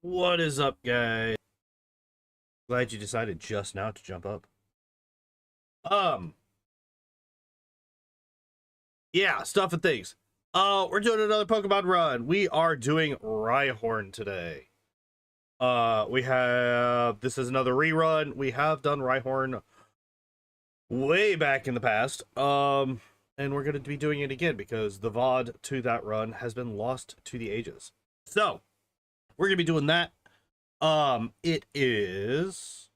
What is up, guys? Glad you decided just now to jump up. Um, yeah, stuff and things. We're doing another Pokemon run. We are doing Rhyhorn today. This is another rerun. We have done Rhyhorn way back in the past. And we're going to be doing it again because the VOD to that run has been lost to the ages. So, we're going to be doing that. It is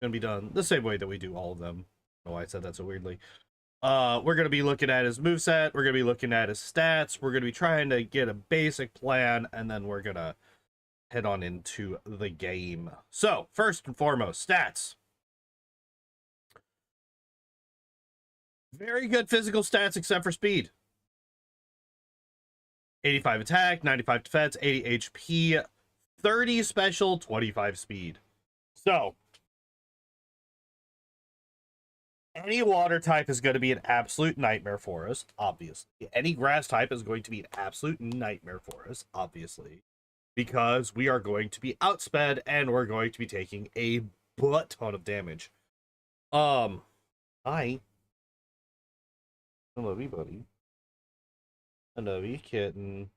going to be done the same way that we do all of them. I don't know why I said that so weirdly. We're going to be looking at his moveset. We're going to be looking at his stats. We're going to be trying to get a basic plan, and then we're going to head on into the game. So, first and foremost, stats. Very good physical stats except for speed. 85 attack, 95 defense, 80 HP, 30 special, 25 speed. So, any water type is going to be an absolute nightmare for us, obviously. Any grass type is going to be an absolute nightmare for us, obviously. Because we are going to be outsped and we're going to be taking a butt ton of damage. Hi. I love you, buddy. I love you, kitten.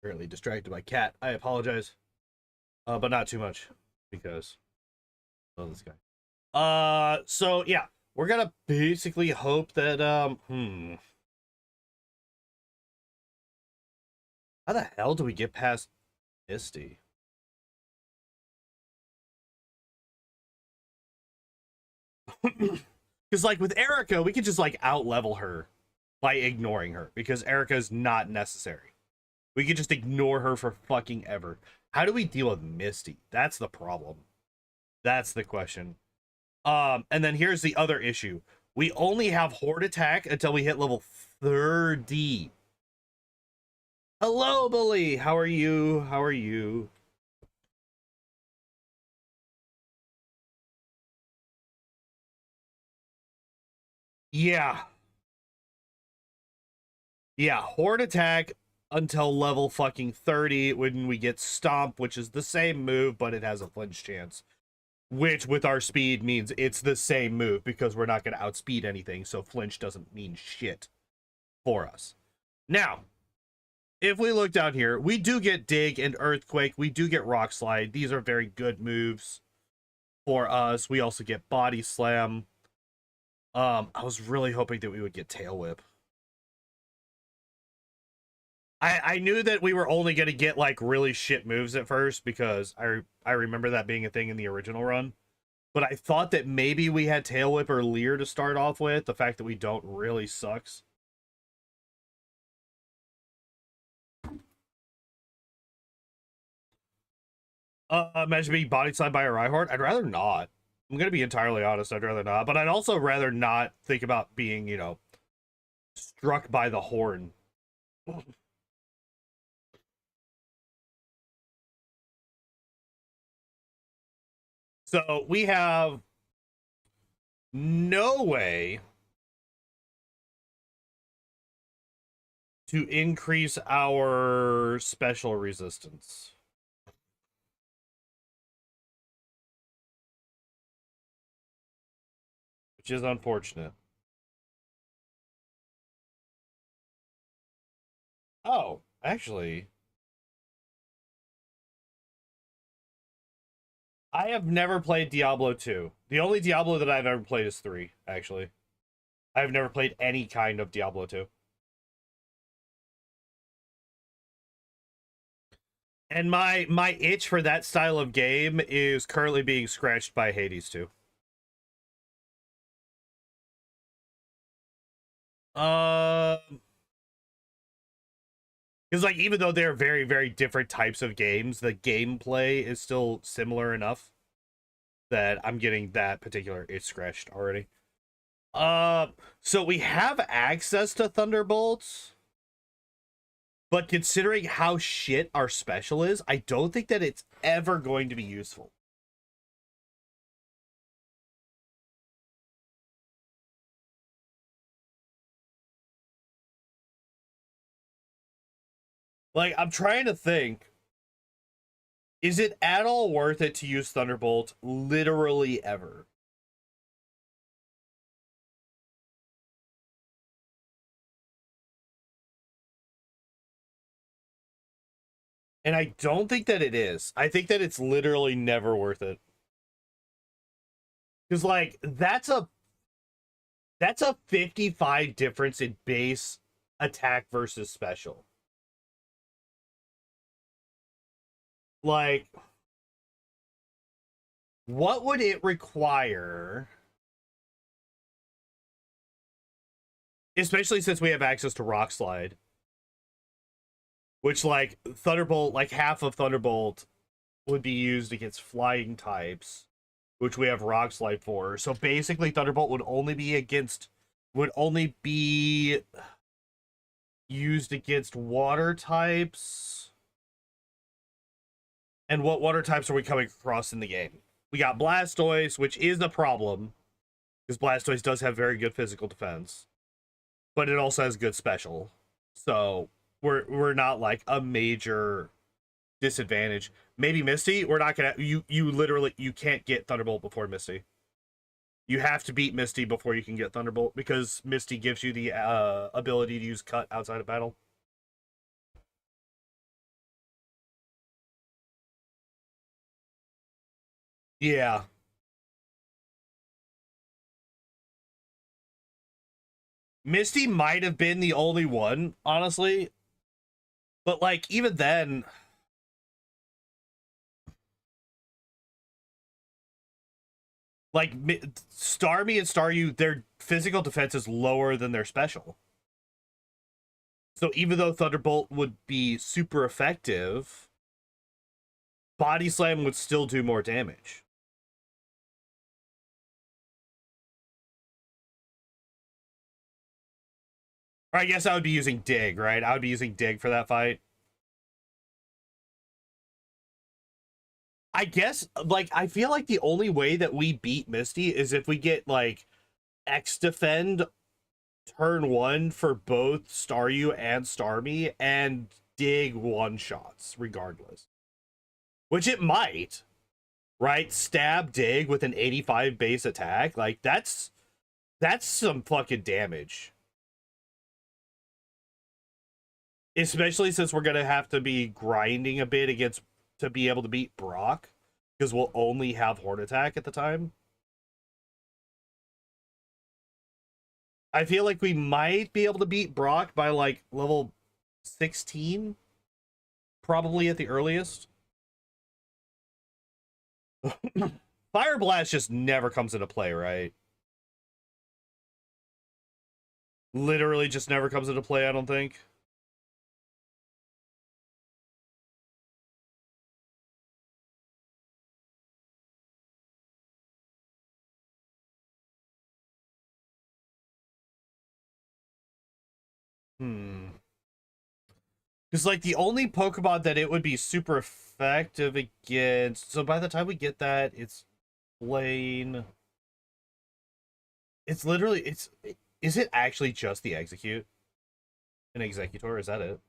Apparently distracted by cat. I apologize. But not too much. Because I love this guy. So yeah. We're gonna basically hope that how the hell do we get past Misty? Because like with Erica, we could just like out level her by ignoring her because Erica is not necessary. We could just ignore her for fucking ever. How do we deal with Misty? That's the problem. That's the question. And then here's the other issue. We only have Horde attack until we hit level 30. Hello, Bully. How are you? How are you? Yeah. Yeah, Horde attack until level fucking 30 when we get Stomp, which is the same move, but it has a flinch chance. Which, with our speed, means it's the same move because we're not going to outspeed anything, so flinch doesn't mean shit for us. Now, if we look down here, we do get Dig and Earthquake. We do get Rock Slide. These are very good moves for us. We also get Body Slam. I was really hoping that we would get Tail Whip. I knew that we were only going to get like really shit moves at first because I remember that being a thing in the original run. But I thought that maybe we had Tail Whip or Leer to start off with. The fact that we don't really sucks. Imagine being body slammed by a Rhyhorn. I'd rather not. I'm going to be entirely honest. I'd rather not. But I'd also rather not think about being, you know, struck by the horn. So we have no way to increase our special resistance. Which is unfortunate. Oh, actually, I have never played Diablo 2. The only Diablo that I've ever played is 3, actually. I've never played any kind of Diablo 2. And my itch for that style of game is currently being scratched by Hades 2. Because like even though they're very, very different types of games, the gameplay is still similar enough that I'm getting that particular itch scratched already. So we have access to Thunderbolts, but considering how shit our special is, I don't think that it's ever going to be useful. Like, I'm trying to think. Is it at all worth it to use Thunderbolt literally ever? And I don't think that it is. I think that it's literally never worth it. Because, like, that's a 55 difference in base attack versus special. Like, what would it require? Especially since we have access to Rock Slide. Which, like, Thunderbolt, like, half of Thunderbolt would be used against flying types, which we have Rock Slide for. So basically, Thunderbolt would only be used against water types. And what water types are we coming across in the game? We got Blastoise, which is a problem, because Blastoise does have very good physical defense, but it also has good special. So we're not like a major disadvantage. Maybe Misty. We're not gonna. You literally you can't get Thunderbolt before Misty. You have to beat Misty before you can get Thunderbolt, because Misty gives you the ability to use Cut outside of battle. Yeah. Misty might have been the only one, honestly. But, like, even then, like, Starmie and Staryu, their physical defense is lower than their special. So even though Thunderbolt would be super effective, Body Slam would still do more damage. Or I guess I would be using Dig, right? I would be using Dig for that fight. I guess, like, I feel like the only way that we beat Misty is if we get, like, X Defend turn 1 for both Staryu and Starmie, and Dig one-shots, regardless. Which it might, right? Stab Dig with an 85 base attack. Like, that's some fucking damage. Especially since we're going to have to be grinding a bit against to be able to beat Brock, because we'll only have Horn Attack at the time. I feel like we might be able to beat Brock by, like, level 16, probably at the earliest. Fire Blast just never comes into play, right? Literally just never comes into play, I don't think. Because, like, the only Pokemon that it would be super effective against... So by the time we get that, it's plain... It's literally... Is it actually just the Execute? An Executor? Is that it? Is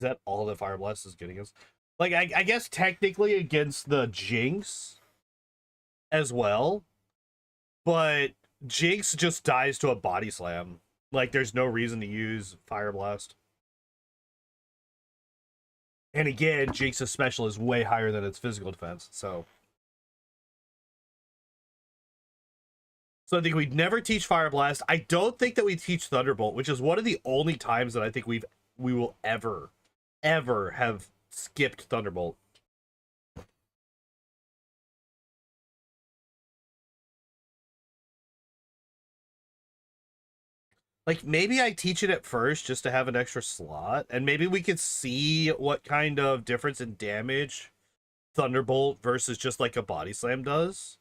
that all that Fire Blast is good against? Like, I guess technically against the Jinx as well. But Jinx just dies to a Body Slam. Like, there's no reason to use Fire Blast. And again, Jinx's special is way higher than its physical defense, so... So I think we'd never teach Fire Blast. I don't think that we teach Thunderbolt, which is one of the only times that I think we will ever have skipped Thunderbolt. Like, maybe I teach it at first just to have an extra slot, and maybe we could see what kind of difference in damage Thunderbolt versus just, like, a Body Slam does.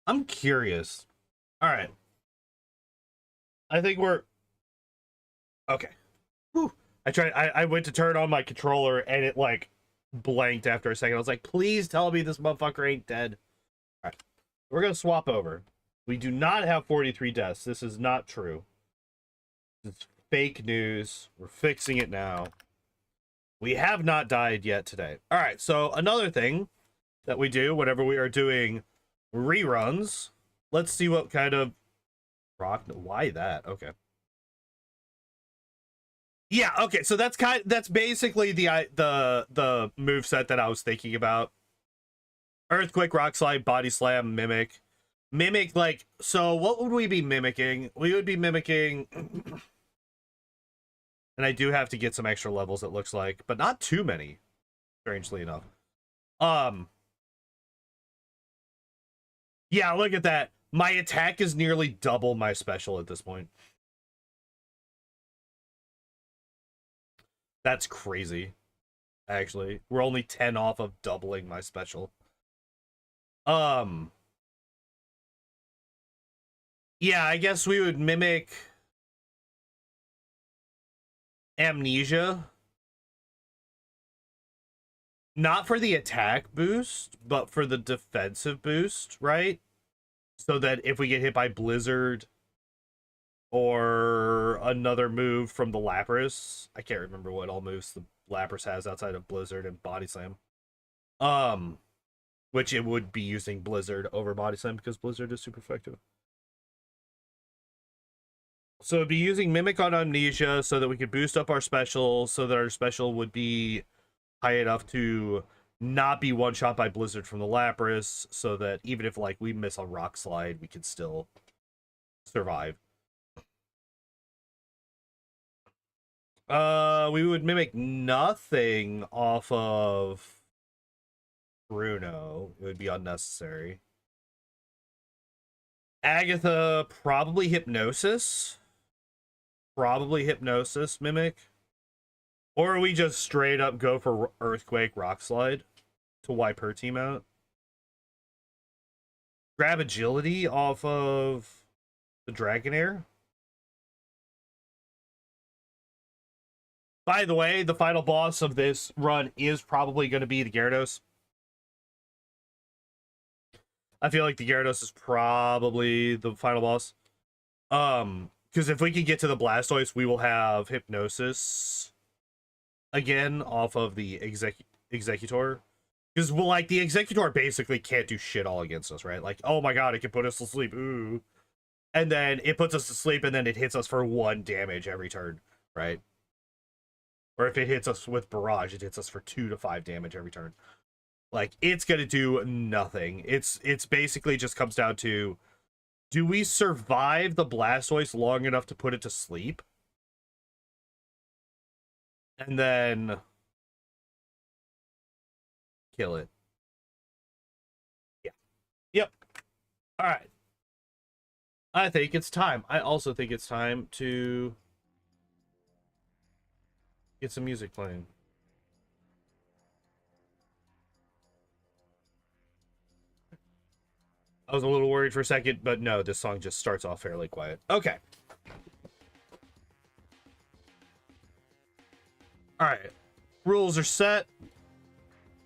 I'm curious. All right. I think we're... Okay. Whew. I went to turn on my controller, and it, like, blanked after a second. I was like, please tell me this motherfucker ain't dead. All right, we're gonna swap over. We do not have 43 deaths. This is not true. It's fake news. We're fixing it now. We have not died yet today. All right, so another thing that we do whenever we are doing reruns, let's see what kind of rock. Why that? Okay. Yeah, okay, so that's basically the move set that I was thinking about. Earthquake, Rock Slide, Body Slam, Mimic. Mimic, like, so what would we be mimicking? We would be mimicking... And I do have to get some extra levels, it looks like, but not too many, strangely enough. Yeah, look at that. My attack is nearly double my special at this point. That's crazy, actually. We're only 10 off of doubling my special. Yeah, I guess we would mimic Amnesia. Not for the attack boost, but for the defensive boost, right? So that if we get hit by Blizzard or another move from the Lapras, I can't remember what all moves the Lapras has outside of Blizzard and Body Slam. Which it would be using Blizzard over Body Slam because Blizzard is super effective. So it'd be using Mimic on Amnesia so that we could boost up our special, so that our special would be high enough to not be one-shot by Blizzard from the Lapras, so that even if, like, we miss a Rock Slide, we could still survive. We would Mimic nothing off of Bruno. It would be unnecessary. Agatha, probably Hypnosis. Probably Hypnosis Mimic. Or we just straight up go for Earthquake Rock Slide to wipe her team out. Grab Agility off of the Dragonair. By the way, the final boss of this run is probably going to be the Gyarados. I feel like the Gyarados is probably the final boss. Because if we can get to the Blastoise, we will have Hypnosis again off of the Executor. Because, well, like, the Executor basically can't do shit all against us, right? Like, oh my god, it can put us to sleep, ooh. And then it puts us to sleep, and then it hits us for 1 damage every turn, right? Or if it hits us with Barrage, it hits us for 2 to 5 damage every turn. Like, it's gonna do nothing. It's basically just comes down to, do we survive the Blastoise long enough to put it to sleep? And then kill it. Yeah. Yep. All right. I think it's time. I also think it's time to get some music playing. I was a little worried for a second, but no, this song just starts off fairly quiet. Okay. All right. Rules are set.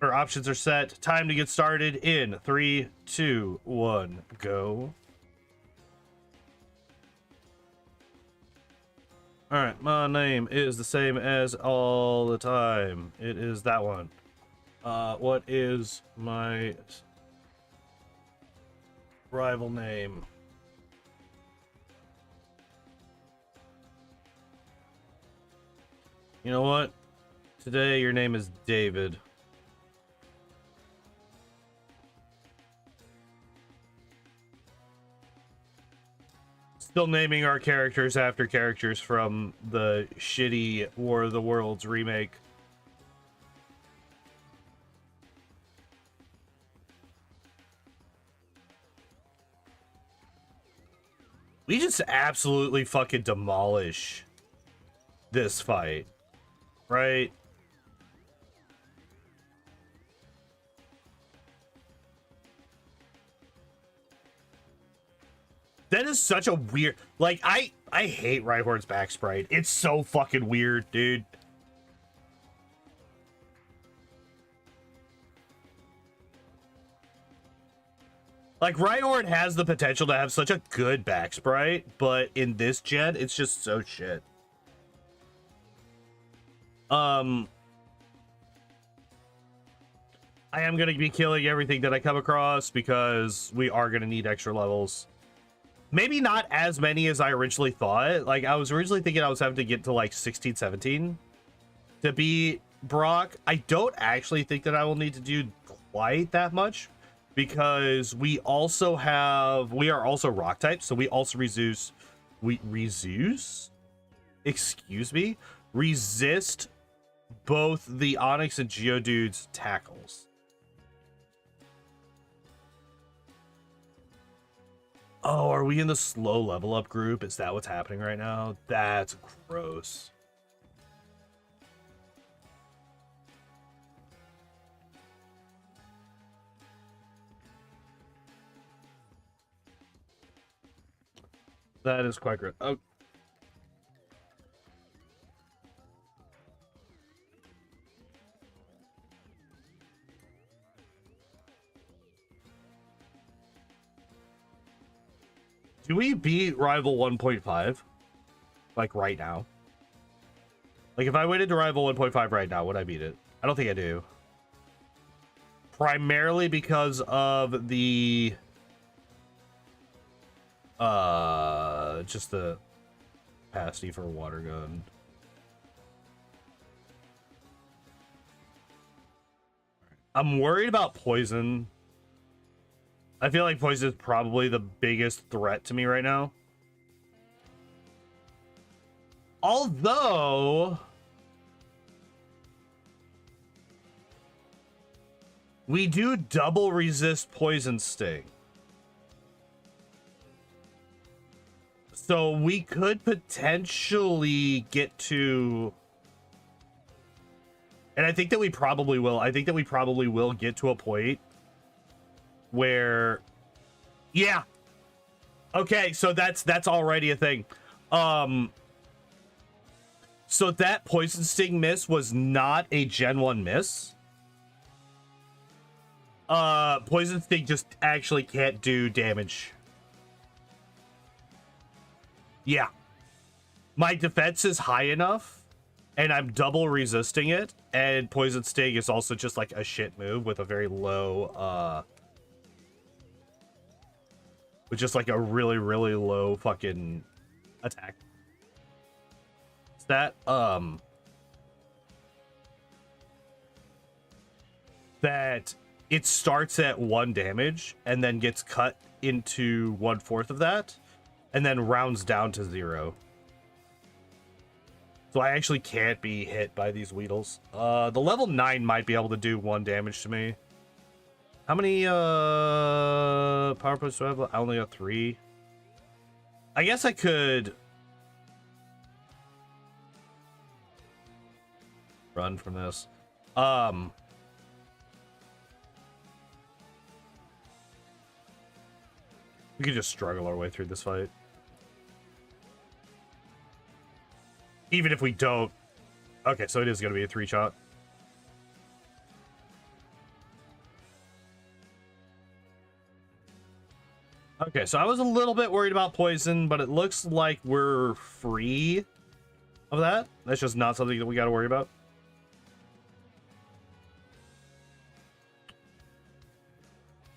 Or options are set. Time to get started in 3, 2, 1, go. All right. My name is the same as all the time. It is that one. What is my rival name? You know what? Today your name is David. Still naming our characters after characters from the shitty War of the Worlds remake. We just absolutely fucking demolish this fight, right? That is such a weird, like, I hate Rhyhorn's back sprite. It's so fucking weird, dude. Like, Rhyhorn has the potential to have such a good back sprite, but in this gen, it's just so shit. I am going to be killing everything that I come across because we are going to need extra levels. Maybe not as many as I originally thought. Like, I was originally thinking I was having to get to, like, 16, 17 to beat Brock. I don't actually think that I will need to do quite that much, because we are also rock types, so we also resist both the Onyx and Geodude's tackles. Oh, are we in the slow level up group? Is that what's happening right now? That's gross. That is quite great. Oh. Do we beat Rival 1.5? Like, right now? Like, if I went into Rival 1.5 right now, would I beat it? I don't think I do. Primarily because of the... just the capacity for a water gun. I'm worried about poison. I feel like poison is probably the biggest threat to me right now. Although we do double resist poison sting. So we could potentially get to, and I think that we probably will. I think that we probably will get to a point where, yeah. Okay, so that's already a thing. So that poison sting miss was not a Gen 1 miss. Poison sting just actually can't do damage. Yeah. My defense is high enough, and I'm double resisting it, and Poison Sting is also just like a shit move with a very low, with just like a really, really low fucking attack. That, that it starts at 1 damage and then gets cut into 1/4 of that, and then rounds down to 0. So I actually can't be hit by these Weedles. The level 9 might be able to do 1 damage to me. How many power points do I have? I only got 3. I guess I could run from this. We could just struggle our way through this fight. Even if we don't. Okay, so it is going to be a 3-shot. Okay, so I was a little bit worried about poison, but it looks like we're free of that. That's just not something that we got to worry about.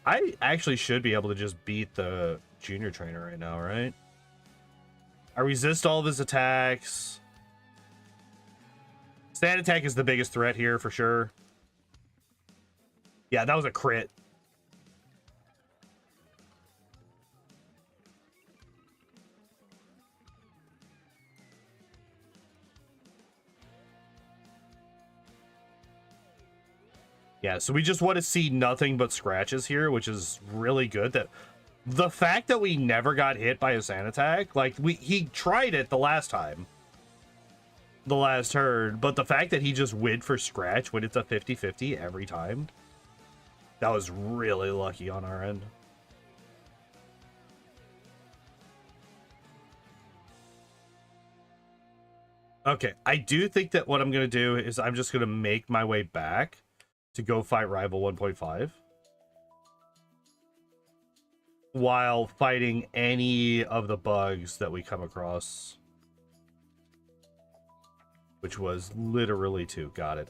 I actually should be able to just beat the junior trainer right now, right? I resist all of his attacks. Sand attack is the biggest threat here for sure. Yeah, that was a crit. Yeah, so we just want to see nothing but scratches here, which is really good. That the fact that we never got hit by a sand attack, like he tried it the last time. The last turn, but the fact that he just went for scratch when it's a 50-50 every time, that was really lucky on our end. Okay, I do think that what I'm going to do is I'm just going to make my way back to go fight Rival 1.5. while fighting any of the bugs that we come across. Which was literally 2. Got it.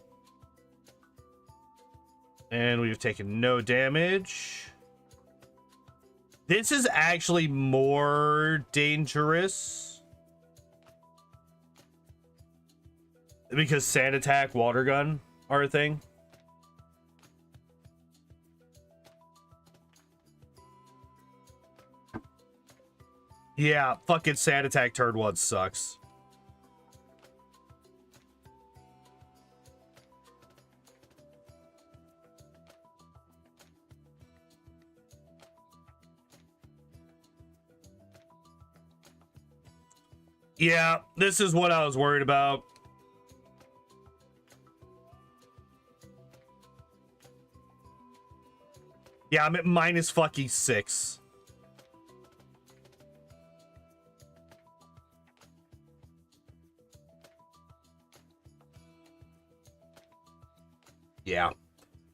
And we've taken no damage. This is actually more dangerous. Because sand attack, water gun are a thing. Yeah, fucking sand attack turn 1 sucks. Yeah, this is what I was worried about. Yeah, I'm at minus fucking 6. Yeah.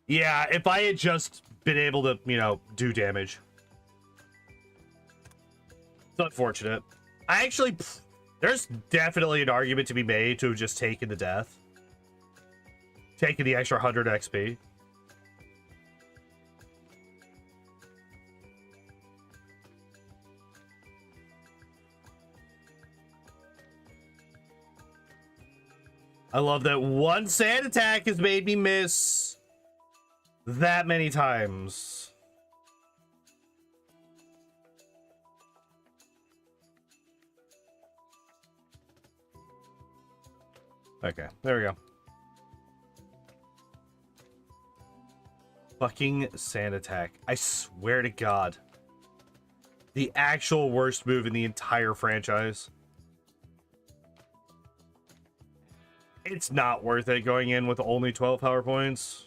Yeah, if I had just been able to, you know, do damage. It's unfortunate. I actually... There's definitely an argument to be made to have just taken the death. Taking the extra 100 XP. I love that one sand attack has made me miss that many times. Okay, there we go. Fucking sand attack. I swear to God. The actual worst move in the entire franchise. It's not worth it going in with only 12 power points.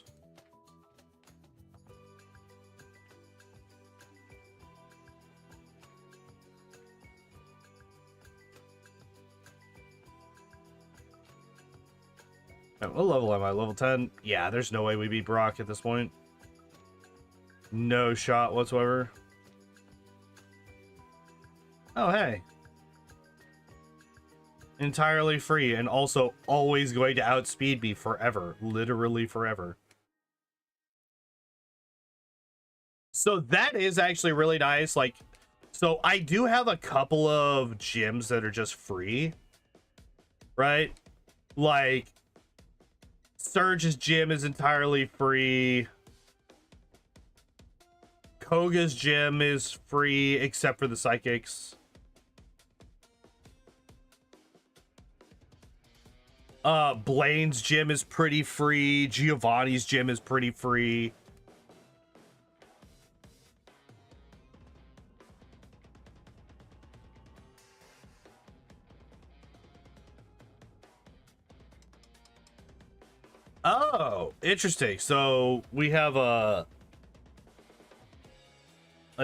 What level am I? Level 10? Yeah, there's no way we beat Brock at this point. No shot whatsoever. Oh, hey. Entirely free and also always going to outspeed me forever. Literally forever. So that is actually really nice. Like, so I do have a couple of gyms that are just free. Right? Like... Surge's gym is entirely free. Koga's gym is free except for the psychics. Blaine's gym is pretty free. Giovanni's gym is pretty free. Oh, interesting. So we have a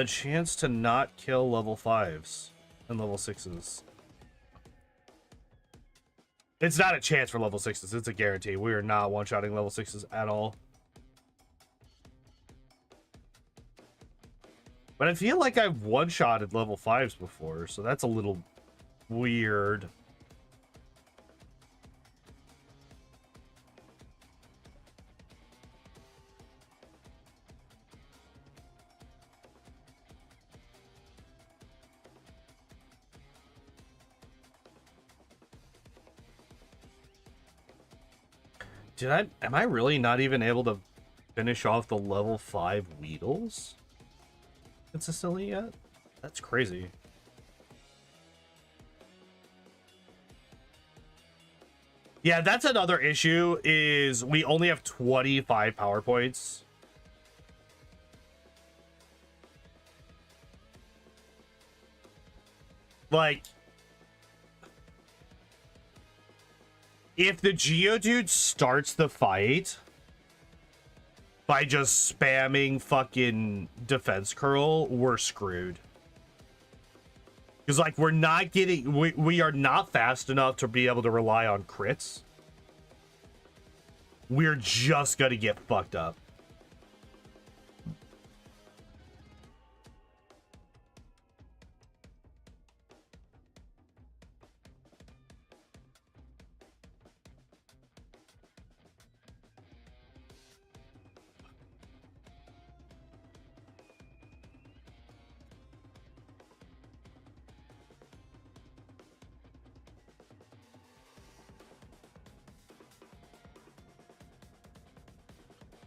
chance to not kill level 5s and level 6s. It's not a chance for level 6s. It's a guarantee. We are not one-shotting level 6s at all. But I feel like I've one-shotted level 5s before, so that's a little weird. Am I really not even able to finish off the level 5 Weedles consistently yet? That's crazy. Yeah, that's another issue, is we only have 25 power points. Like, if the Geodude starts the fight by just spamming fucking defense curl, we're screwed. Because, like, we're not getting... We are not fast enough to be able to rely on crits. We're just gonna get fucked up.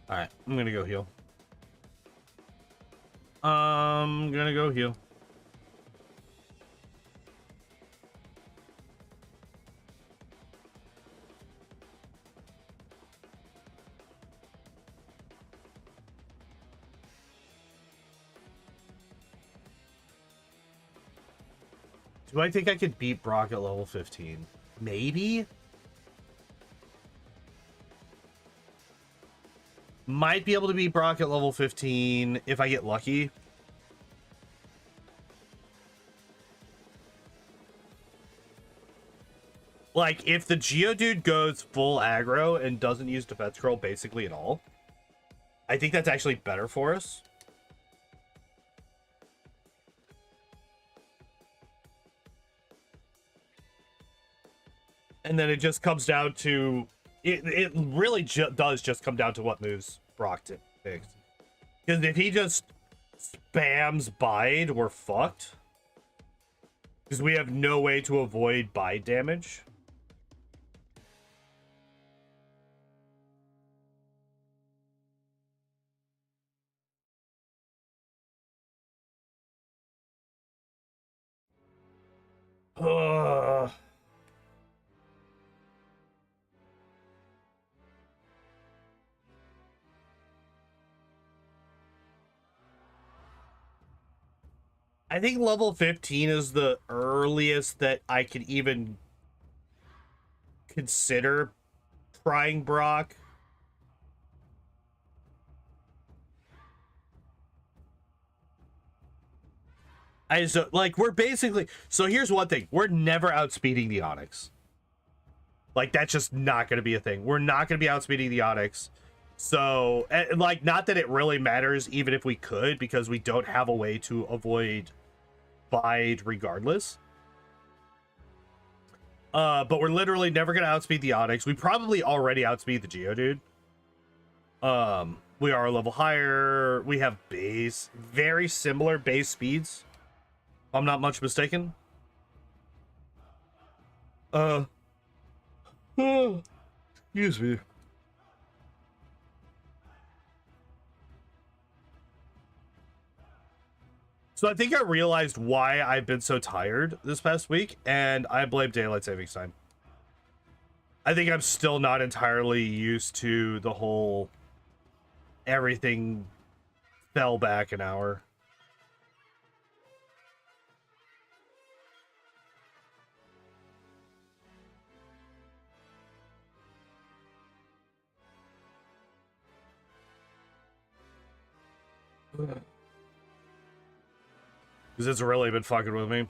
Alright, I'm gonna go heal. I'm gonna go heal. Do I think I could beat Brock at level 15? Maybe? Might be able to beat Brock at level 15 if I get lucky. Like, if the Geodude goes full aggro and doesn't use defense scroll basically at all, I think that's actually better for us. And then it just comes down to... It really does just come down to what moves Brock picks. Because if he just spams Bide, we're fucked. Because we have no way to avoid Bide damage. I think level 15 is the earliest that I could even consider trying Brock. Like, we're basically... So here's one thing. We're never outspeeding the Onix. Like, that's just not going to be a thing. We're not going to be outspeeding the Onix. So, like, not that it really matters even if we could, because we don't have a way to avoid Bide regardless. But we're literally never going to outspeed the Onix. We probably already outspeed the Geodude. We are a level higher. We have very similar base speeds. If I'm not much mistaken. Excuse me. So I think I realized why I've been so tired this past week, and I blame daylight savings time. I think I'm still not entirely used to the whole everything fell back an hour. Because it's really been fucking with me.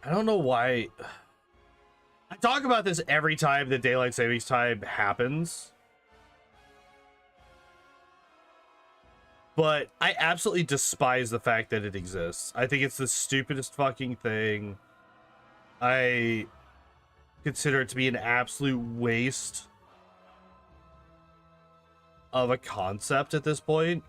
I don't know why. I talk about this every time that daylight savings time happens. But I absolutely despise the fact that it exists. I think it's the stupidest fucking thing. I consider it to be an absolute waste of a concept at this point.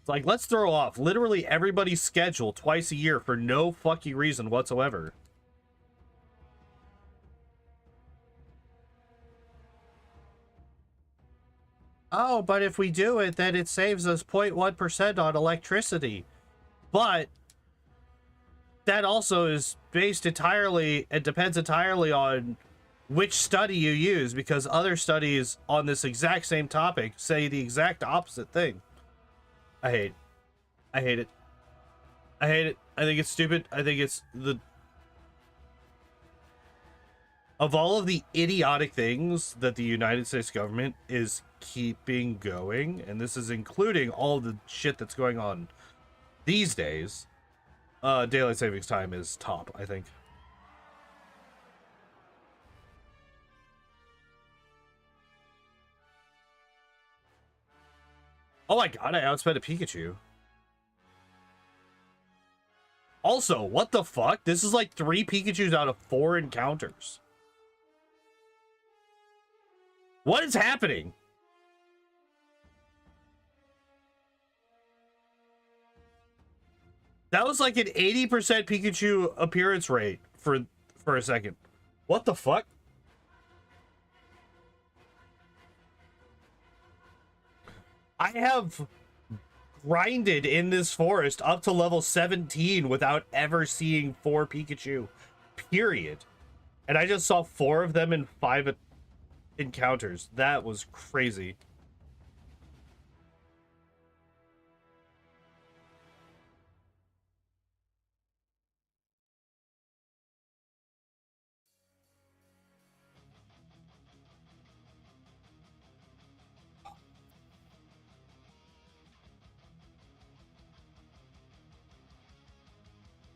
It's like, let's throw off literally everybody's schedule twice a year for no fucking reason whatsoever. Oh, but if we do it, then it saves us 0.1% on electricity. But that also is based entirely, it depends entirely on which study you use, because other studies on this exact same topic say the exact opposite thing. I hate it. I hate it. I hate it. I think it's stupid. I think it's the... Of all of the idiotic things that the United States government is keeping going, and this is including all the shit that's going on these days, daylight savings time is top, I think. Oh my god, I outspent a Pikachu. Also, what the fuck? This is like 3 Pikachus out of 4 encounters. What is happening? That was like an 80% Pikachu appearance rate for a second. What the fuck? I have grinded in this forest up to level 17 without ever seeing 4 Pikachu, period. And I just saw 4 of them in 5 encounters. That was crazy.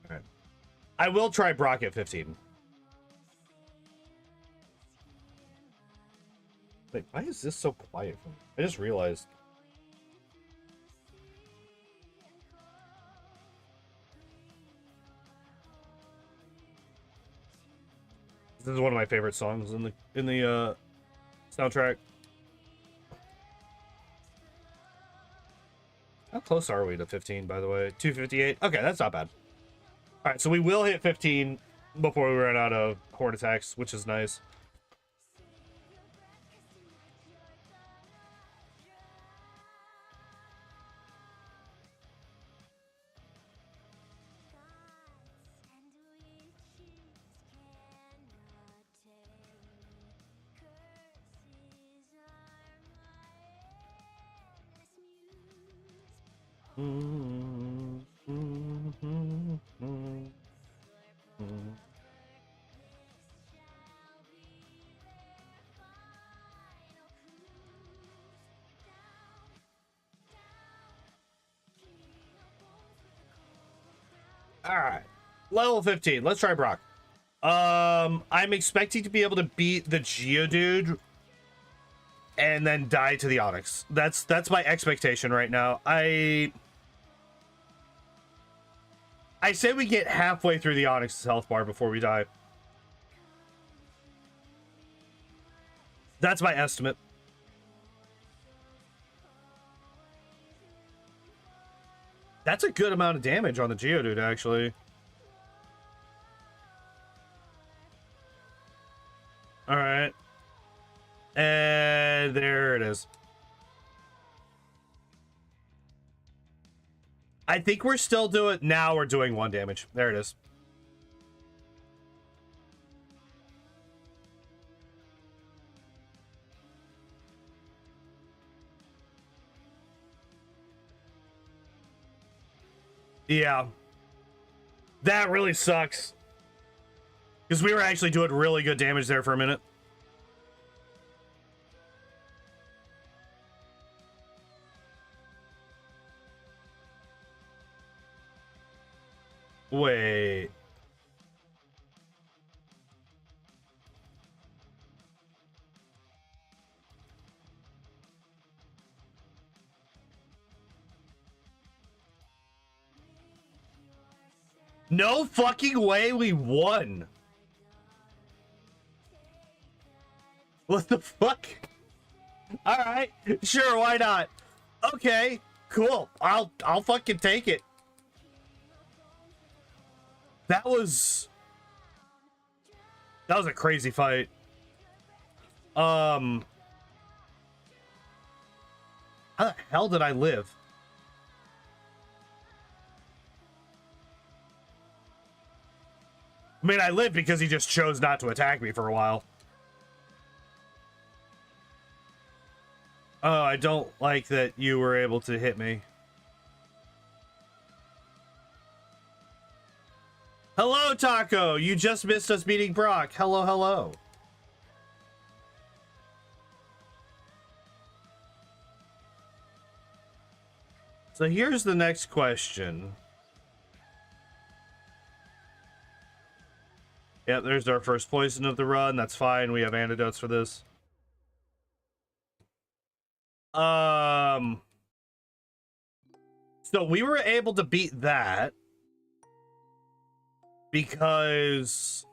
All right. I will try Brock at 15. Wait, why is this so quiet for me? I just realized. This is one of my favorite songs in the soundtrack. How close are we to 15, by the way? 258? Okay, that's not bad. Alright, so we will hit 15 before we run out of horn attacks, which is nice. Alright, level 15. Let's try Brock. I'm expecting to be able to beat the Geodude and then die to the Onix. That's my expectation right now. I say we get halfway through the Onix's health bar before we die. That's my estimate. That's a good amount of damage on the Geodude, actually. All right. And there it is. I think we're still doing... Now we're doing 1 damage. There it is. Yeah. That really sucks. Because we were actually doing really good damage there for a minute. Wait. No fucking way we won. What the fuck? All right, sure, why not? Okay, cool. I'll fucking take it. That was a crazy fight. How the hell did I live? I mean, I lived because he just chose not to attack me for a while. Oh, I don't like that you were able to hit me. Hello, Taco! You just missed us beating Brock. Hello, hello. So here's the next question. Yep, there's our first poison of the run. That's fine. We have antidotes for this. So we were able to beat that because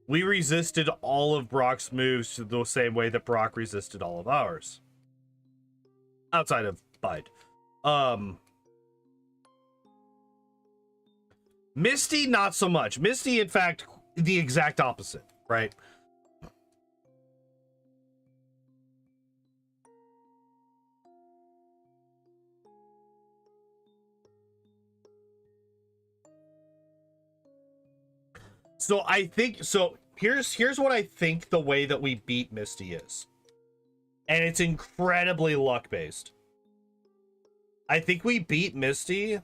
we resisted all of Brock's moves the same way that Brock resisted all of ours. Outside of Bide. Misty, not so much. Misty, in fact, the exact opposite, right? So I think, so here's what I think the way that we beat Misty is. And it's incredibly luck based. I think we beat Misty.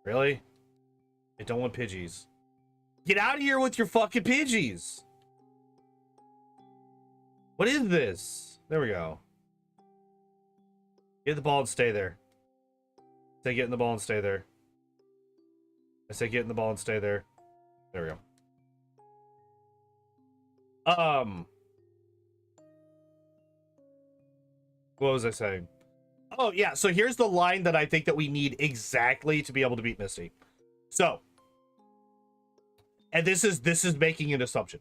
Really? I don't want Pidgeys. Get out of here with your fucking Pidgeys. What is this? There we go. Get the ball and stay there. Say get in the ball and stay there. I say get in the ball and stay there. There we go. What was I saying? Oh, yeah. So here's the line that I think that we need exactly to be able to beat Misty. So, and this is making an assumption.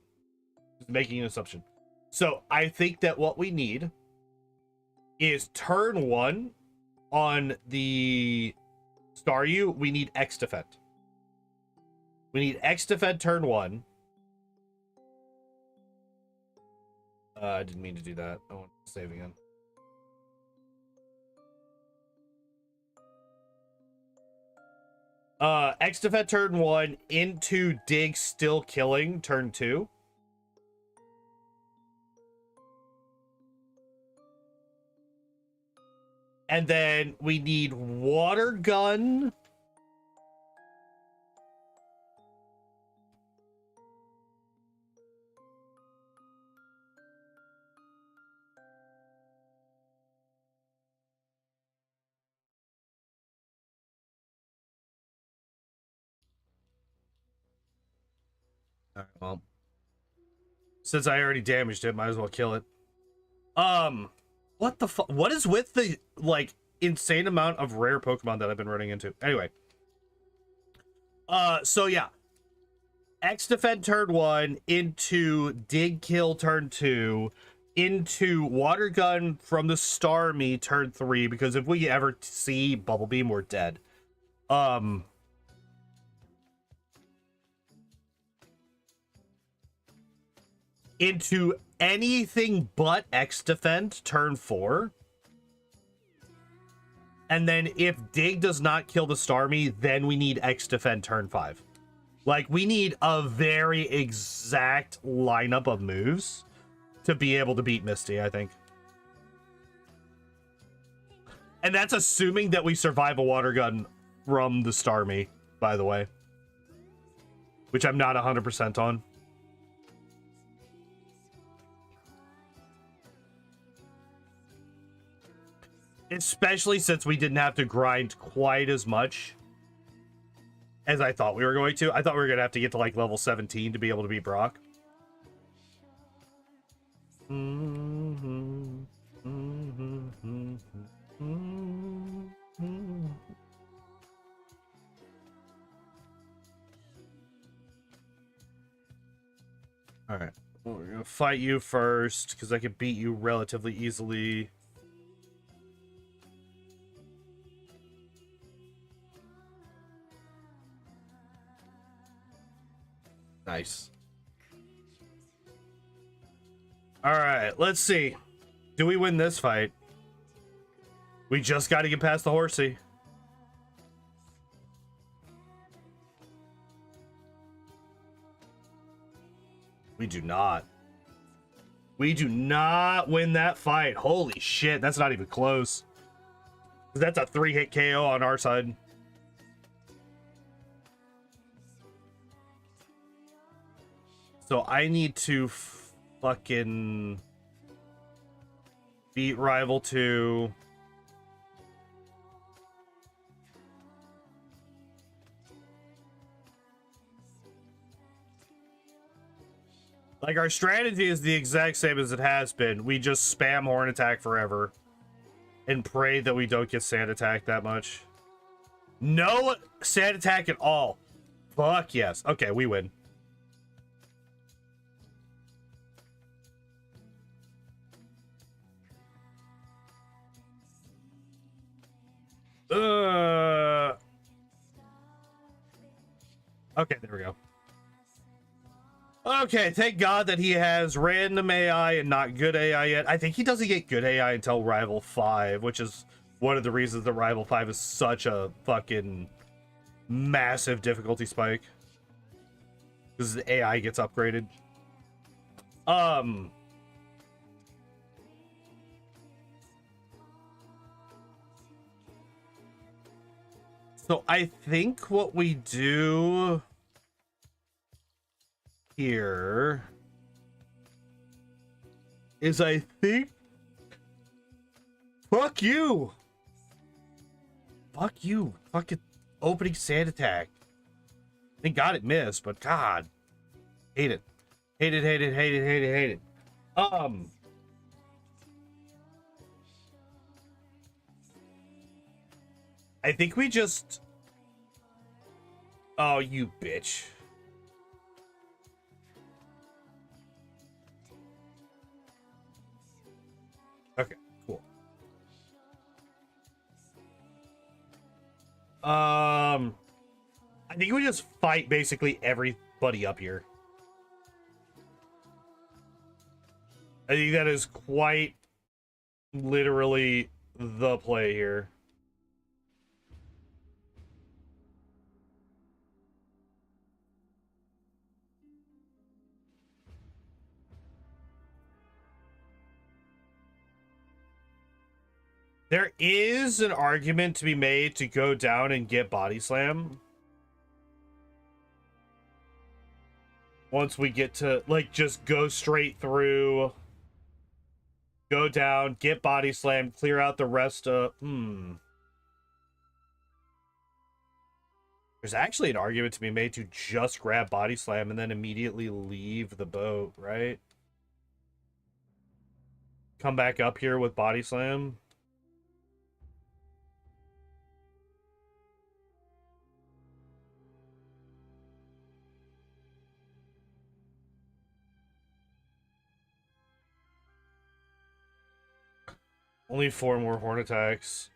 Making an assumption. So I think that what we need is turn 1 on the Staryu. We need X defend. We need X defend turn 1. I didn't mean to do that. I want to save again. X defend turn 1 into dig still killing turn 2. And then we need water gun. All right, well, since I already damaged it, might as well kill it. What the fuck? What is with the, like, insane amount of rare Pokemon that I've been running into? Anyway. So yeah. X defend turn 1 into dig kill turn 2 into water gun from the Starmie turn 3, because if we ever see Bubble Beam, we're dead. Into anything but X defend turn 4. And then if dig does not kill the Starmie, then we need X defend turn 5. Like, we need a very exact lineup of moves to be able to beat Misty, I think. And that's assuming that we survive a water gun from the Starmie, by the way. Which I'm not 100% on. Especially since we didn't have to grind quite as much as I thought we were going to. I thought we were going to have to get to like level 17 to be able to beat Brock. All right. Well, we're going to fight you first because I can beat you relatively easily. Nice. All right, let's see. Do we win this fight? We just got to get past the horsey. We do not. We do not win that fight. Holy shit, that's not even close. That's a 3-hit KO on our side. So I need to fucking beat Rival 2. Like, our strategy is the exact same as it has been. We just spam Horn Attack forever and pray that we don't get Sand Attack that much. No Sand Attack at all. Fuck yes. Okay, we win. Okay, there we go. Okay, thank God that he has random AI and not good AI yet. I think he doesn't get good AI until Rival 5, which is one of the reasons that Rival 5 is such a fucking massive difficulty spike. Because the AI gets upgraded. So I think what we do here is I think fuck you. Fuck you. Fucking opening sand attack. Thank God it missed, but God. Hate it. Hate it, hate it, hate it, hate it, hate it. I think we just... Oh, you bitch. Okay, cool. I think we just fight basically everybody up here. I think that is quite literally the play here. There is an argument to be made to go down and get Body Slam. Once we get to, like, just go straight through, go down, get Body Slam, clear out the rest of... There's actually an argument to be made to just grab Body Slam and then immediately leave the boat, right? Come back up here with Body Slam. Only 4 more horn attacks.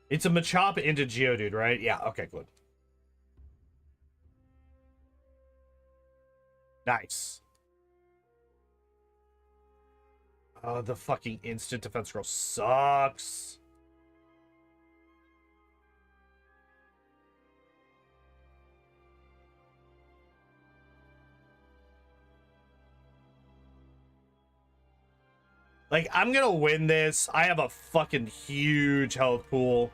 It's a Machop into Geodude, right? Yeah, okay, good. Nice. Oh, the fucking instant defense girl sucks. Like, I'm gonna win this. I have a fucking huge health pool.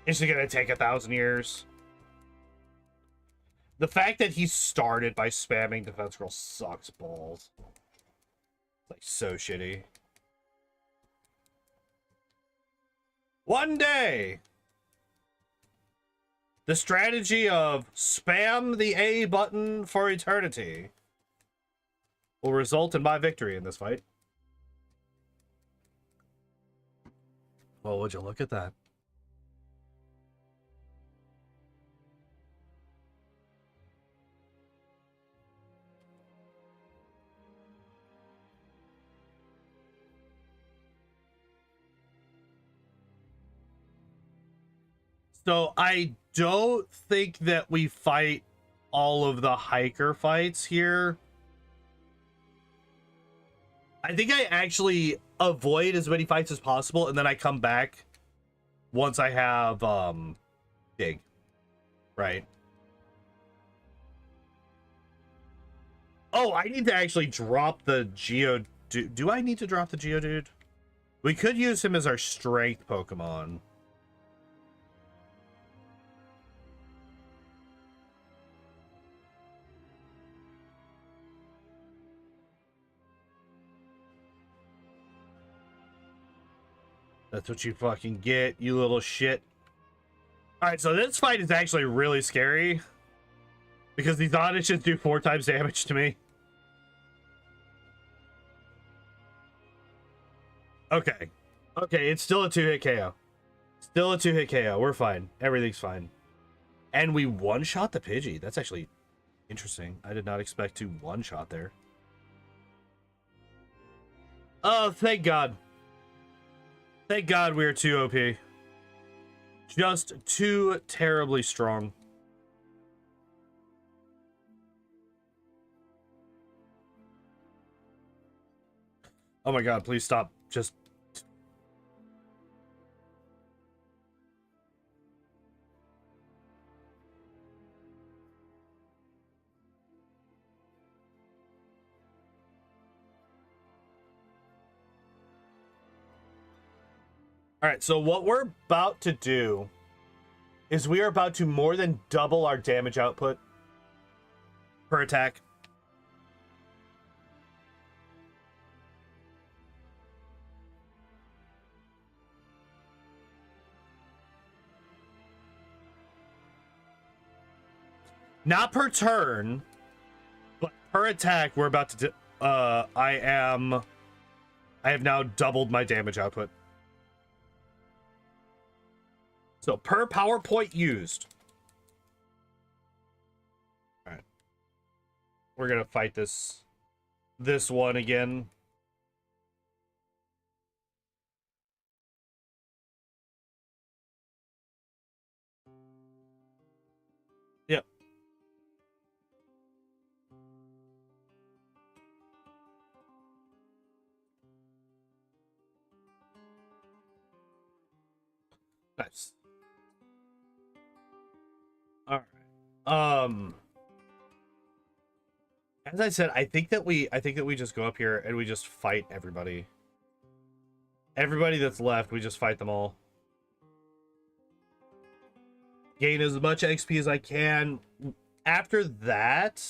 It's gonna take 1,000 years. The fact that he started by spamming Defense Girl sucks balls. Like, so shitty. One day, the strategy of spam the A button for eternity will result in my victory in this fight. Well, would you look at that? So I don't think that we fight all of the hiker fights here. I think I actually avoid as many fights as possible, and then I come back once I have dig. Right. Oh, I need to actually drop the Geodude. Do I need to drop the Geodude? We could use him as our strength Pokemon. That's what you fucking get, you little shit. Alright, so this fight is actually really scary. Because these Odditions do 4 times damage to me. Okay. Okay, it's still a 2-hit KO. Still a 2-hit KO. We're fine. Everything's fine. And we one-shot the Pidgey. That's actually interesting. I did not expect to one-shot there. Oh, thank God. Thank God we are too OP. Just too terribly strong. Oh my God, please stop. Just... All right, so what we're about to do is we are about to more than double our damage output per attack. Not per turn, but per attack, we're about to I have now doubled my damage output. So per power point used. All right. We're going to fight this one again. Yep. Nice. All right. As I said, I think that we just go up here and we just fight everybody. Everybody that's left, we just fight them all. Gain as much XP as I can. After that,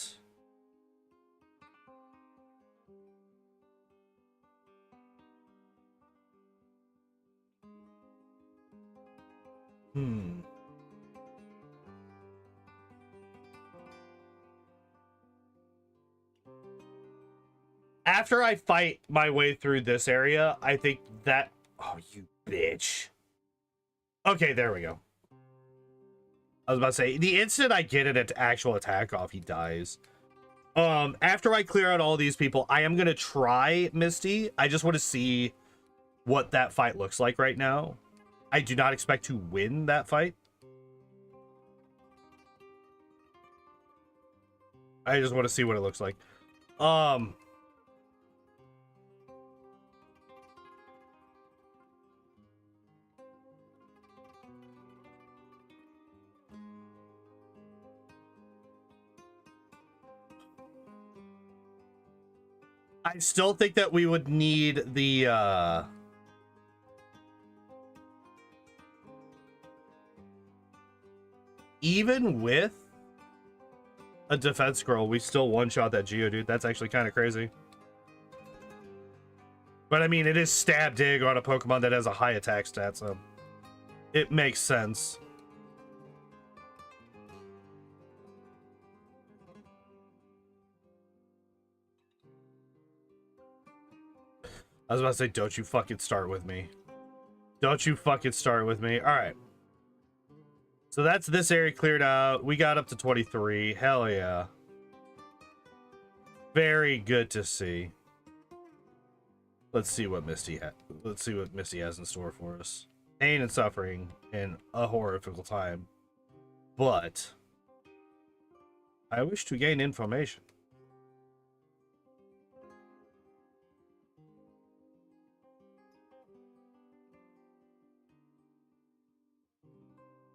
after I fight my way through this area, I think that... Oh, you bitch. Okay, there we go. I was about to say, the instant I get an actual attack off, he dies. After I clear out all these people, I am going to try Misty. I just want to see what that fight looks like right now. I do not expect to win that fight. I just want to see what it looks like. I still think that we would need the even with a defense scroll, we still one-shot that Geodude. That's actually kind of crazy. But I mean, it is stab dig on a Pokemon that has a high attack stat, so it makes sense. I was about to say, don't you fucking start with me. Don't you fucking start with me. All right. So that's this area cleared out. We got up to 23. Hell yeah. Very good to see. Let's see what Misty has in store for us. Pain and suffering in a horrific time. But I wish to gain information.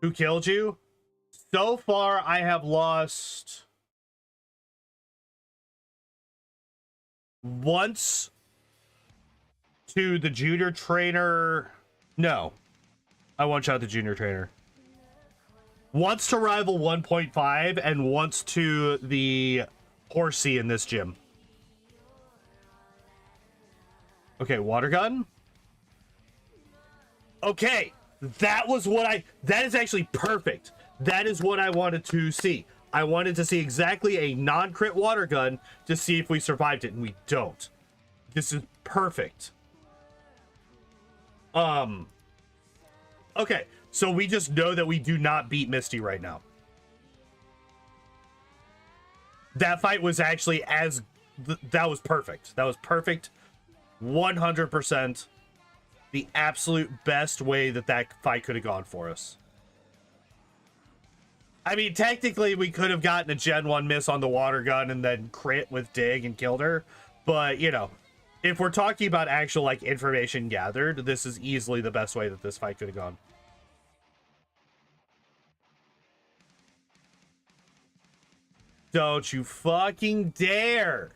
Who killed you? So far, I have lost once to the junior trainer. No, I one-shot the junior trainer. Once to rival 1.5 and once to the horsey in this gym. Okay, water gun. Okay. That is actually perfect. That is what I wanted to see. I wanted to see exactly a non-crit water gun to see if we survived it, and we don't. This is perfect. Okay, so we just know that we do not beat Misty right now. That fight was actually that was perfect. That was perfect. 100%. the absolute best way that that fight could have gone for us. I mean, technically, we could have gotten a Gen 1 miss on the water gun and then crit with Dig and killed her. But, you know, if we're talking about actual, like, information gathered, this is easily the best way that this fight could have gone. Don't you fucking dare!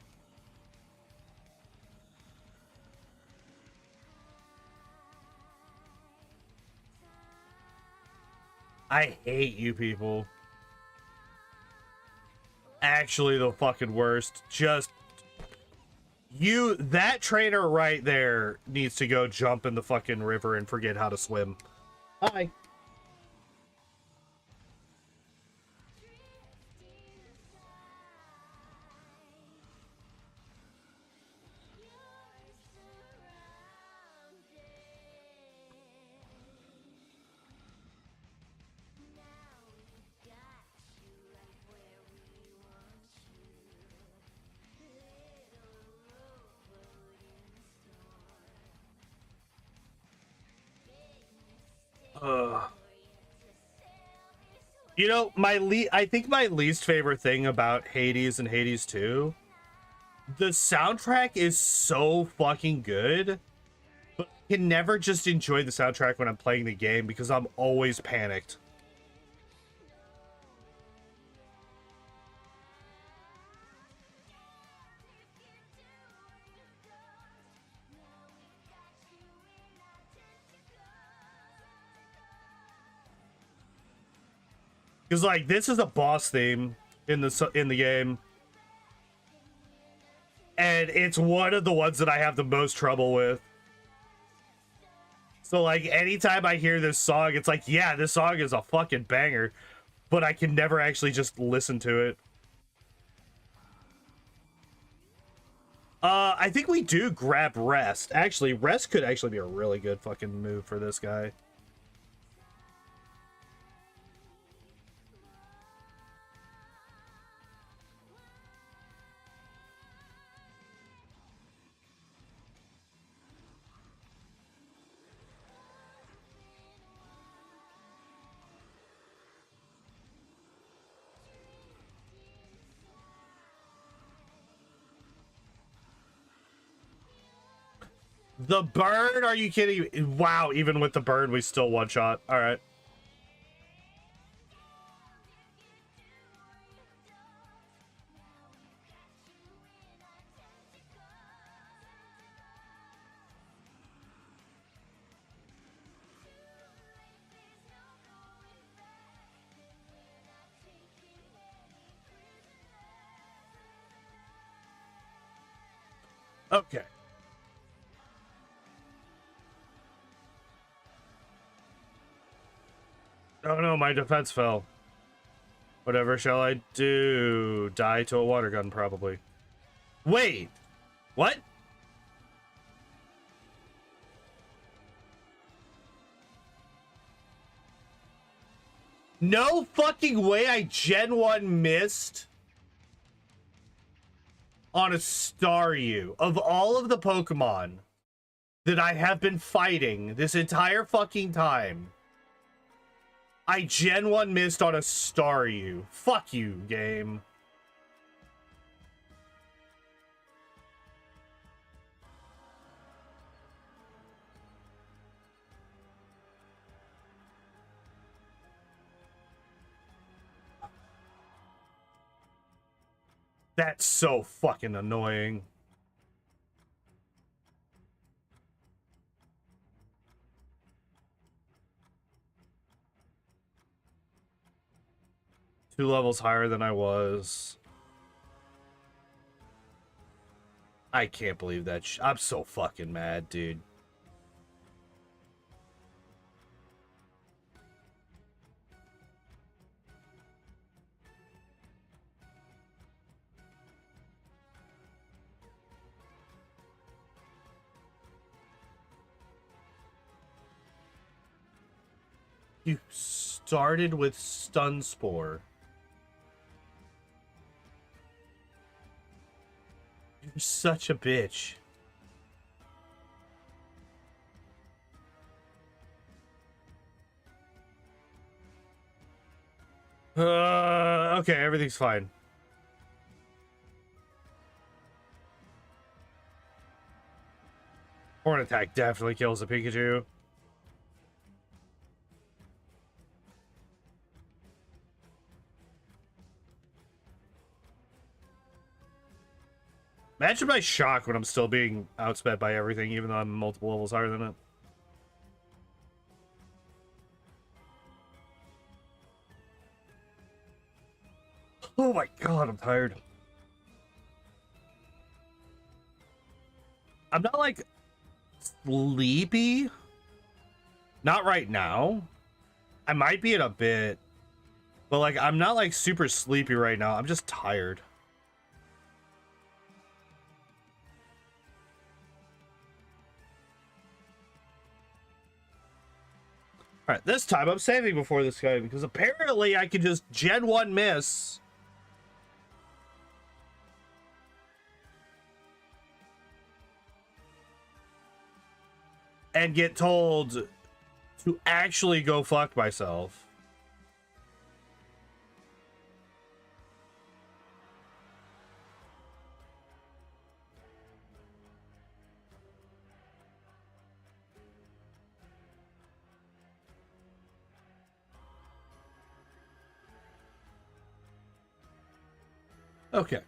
I hate you people. Actually, the fucking worst. Just... You, that trainer right there needs to go jump in the fucking river and forget how to swim. Hi. You know, I think my least favorite thing about Hades and Hades 2, the soundtrack is so fucking good, but I can never just enjoy the soundtrack when I'm playing the game because I'm always panicked. Because, like, this is a boss theme in the game. And it's one of the ones that I have the most trouble with. So, like, anytime I hear this song, it's like, yeah, this song is a fucking banger. But I can never actually just listen to it. I think we do grab Rest. Actually, Rest could actually be a really good fucking move for this guy. The burn? Are you kidding? Wow, even with the burn, we still one shot. All right. Okay. Oh no, my defense fell. Whatever shall I do? Die to a water gun, probably. Wait! What? No fucking way I Gen 1 missed on a Staryu. Of all of the Pokemon that I have been fighting this entire fucking time, I Gen 1 missed on a Staryu. Fuck you, game. That's so fucking annoying. Two levels higher than I was. I can't believe that. I'm so fucking mad, dude. You started with Stun Spore. You're such a bitch. Okay, everything's fine. Horn attack definitely kills the Pikachu. Imagine my shock when I'm still being outsped by everything, even though I'm multiple levels higher than it. Oh my god, I'm tired. I'm not like sleepy. Not right now. I might be in a bit. But like, I'm not like super sleepy right now. I'm just tired. All right, this time I'm saving before this guy because apparently I can just Gen 1 miss. And get told to actually go fuck myself. Okay.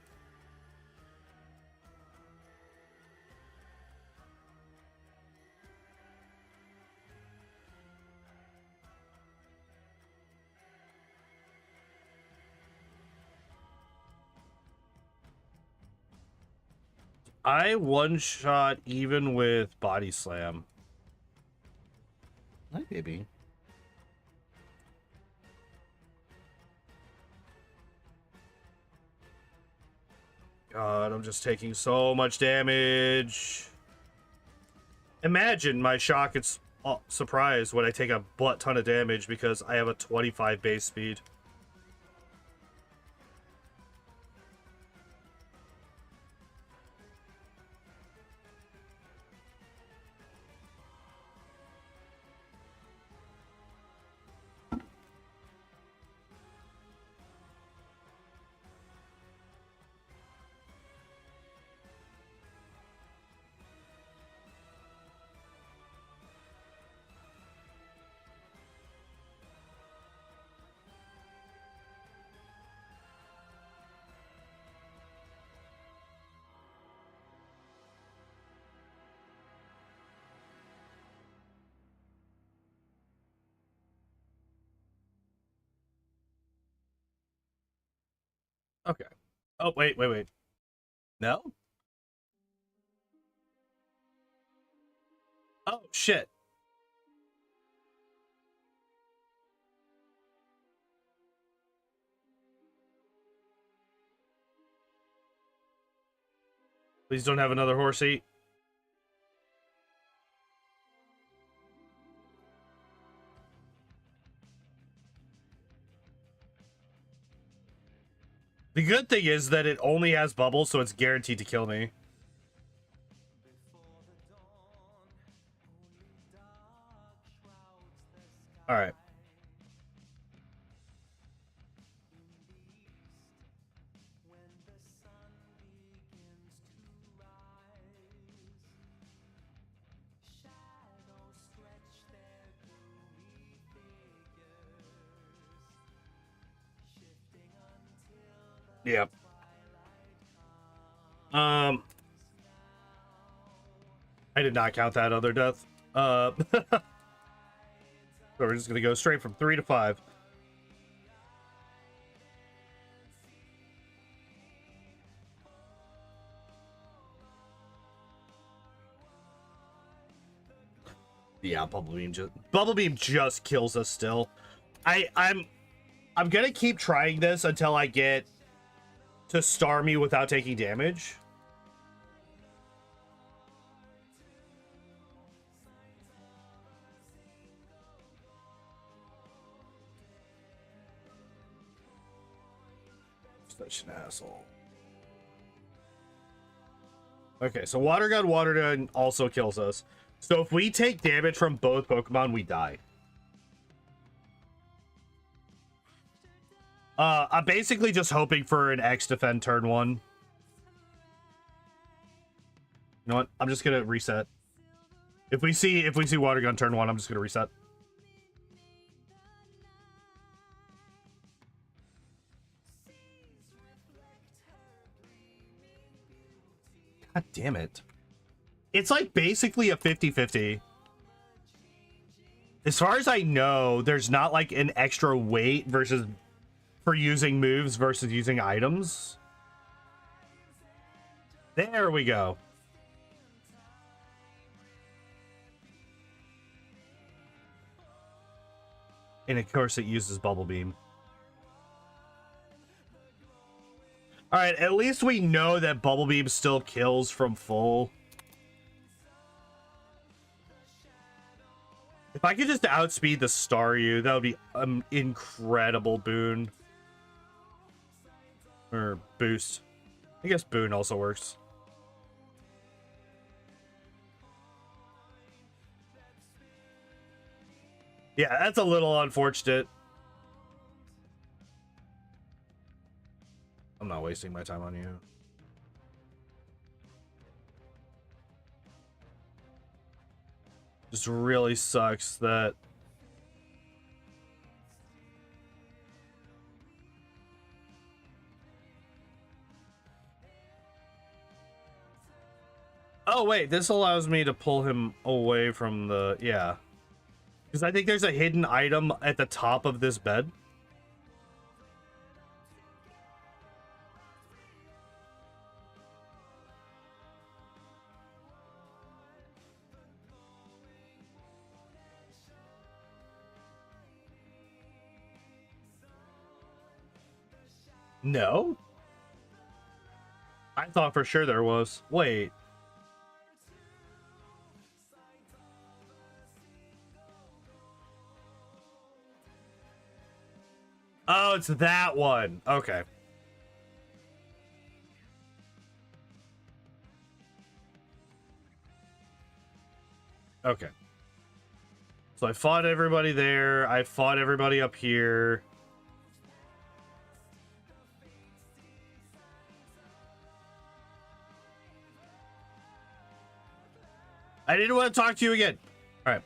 I one-shot even with Body Slam. Hi, baby. God, I'm just taking so much damage. Imagine my shock is surprised when I take a butt ton of damage because I have a 25 base speed. Okay. Oh, wait. No? Oh, shit. Please don't have another horsey. The good thing is that it only has bubbles, so it's guaranteed to kill me. All right. Yep. I did not count that other death. So we're just gonna go straight from 3 to 5. Yeah, Bubble Beam just kills us still. I'm gonna keep trying this until I get to Starmie without taking damage. Such an asshole. Okay, so Water Gun also kills us. So if we take damage from both Pokemon, we die. I'm basically just hoping for an X defend turn 1. You know what? I'm just gonna reset. If we see water gun turn 1, I'm just gonna reset. God damn it. It's like basically a 50-50. As far as I know, there's not like an extra weight versus for using moves versus using items. There we go. And of course it uses Bubble Beam. Alright, at least we know that Bubble Beam still kills from full. If I could just outspeed the Staryu, that would be an incredible boon. Or boost. I guess boon also works. Yeah, that's a little unfortunate. I'm not wasting my time on you. Just really sucks that... Oh, wait, this allows me to pull him away from the... Yeah. Because I think there's a hidden item at the top of this bed. No? I thought for sure there was. Wait. Oh, it's that one. Okay. Okay. So I fought everybody there. I fought everybody up here. I didn't want to talk to you again. All right.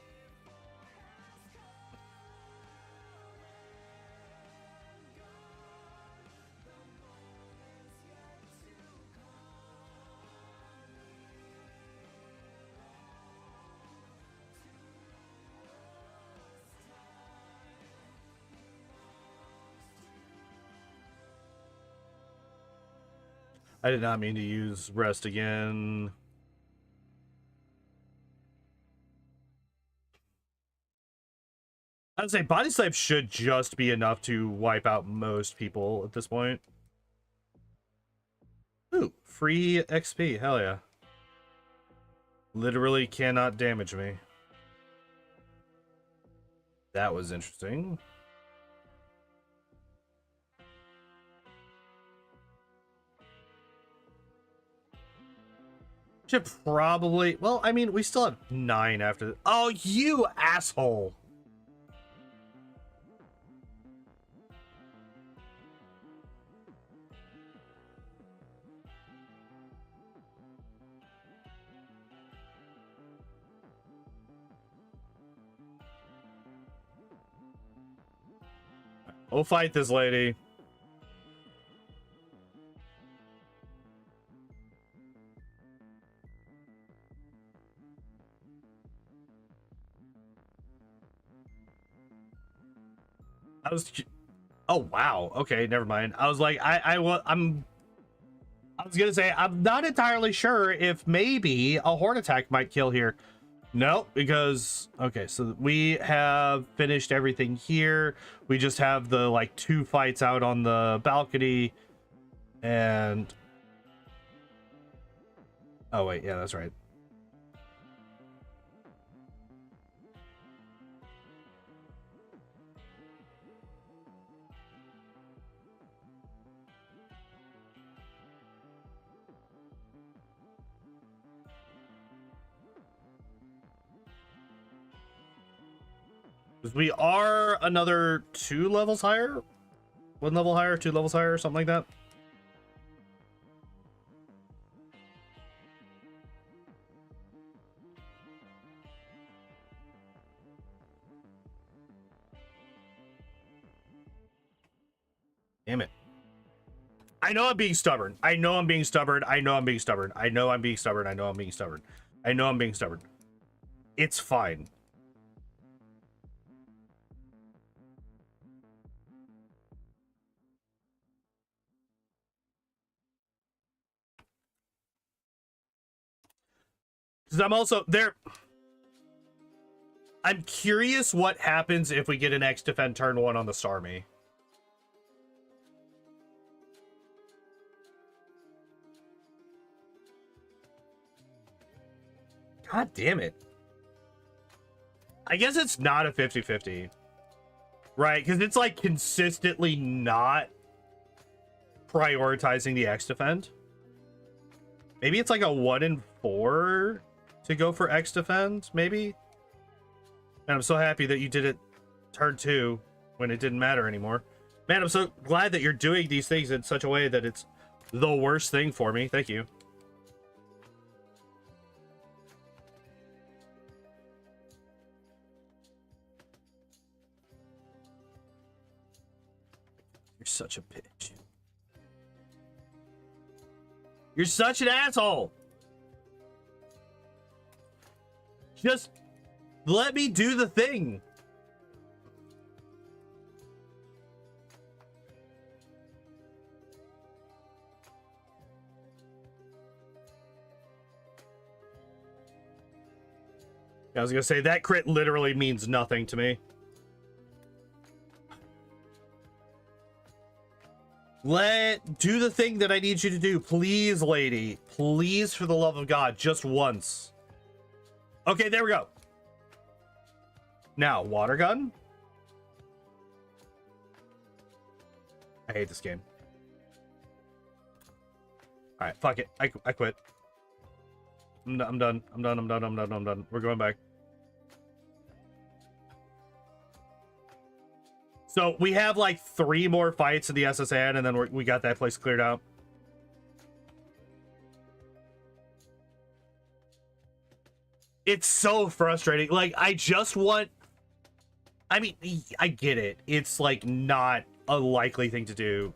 I did not mean to use rest again. I'd say body slam should just be enough to wipe out most people at this point. Ooh, free XP. Hell yeah. Literally cannot damage me. That was interesting. Should probably... Well, I mean, we still have 9 after... Oh, you asshole! We'll fight this lady. I was... Oh, wow. Okay, never mind. I was like, I was gonna say, I'm not entirely sure if maybe a horn attack might kill here. No, because... Okay, so we have finished everything here. We just have the, like, 2 fights out on the balcony. And... Oh, wait. Yeah, that's right. We are another 2 levels higher. 1 level higher, 2 levels higher, something like that. Damn it. I know I'm being stubborn. I know I'm being stubborn. I know I'm being stubborn. I know I'm being stubborn. I know I'm being stubborn. I know I'm being stubborn. It's fine. Because I'm also there. I'm curious what happens if we get an X defend turn 1 on the Starmie. God damn it. I guess it's not a 50-50. Right? Because it's like consistently not prioritizing the X defend. Maybe it's like a 1 in 4 to go for X defend, maybe? And I'm so happy that you did it turn 2 when it didn't matter anymore. Man, I'm so glad that you're doing these things in such a way that it's the worst thing for me. Thank you. You're such a bitch. You're such an asshole. Just let me do the thing. I was gonna say that crit literally means nothing to me. Do the thing that I need you to do, please, lady. Please, for the love of God, just once. Okay, there we go. Now, water gun. I hate this game. All right, fuck it. I quit. I'm done. I'm done. We're going back. So we have like 3 more fights in the SSN, and then we got that place cleared out. It's so frustrating. Like, I just want... I mean, I get it. It's like not a likely thing to do.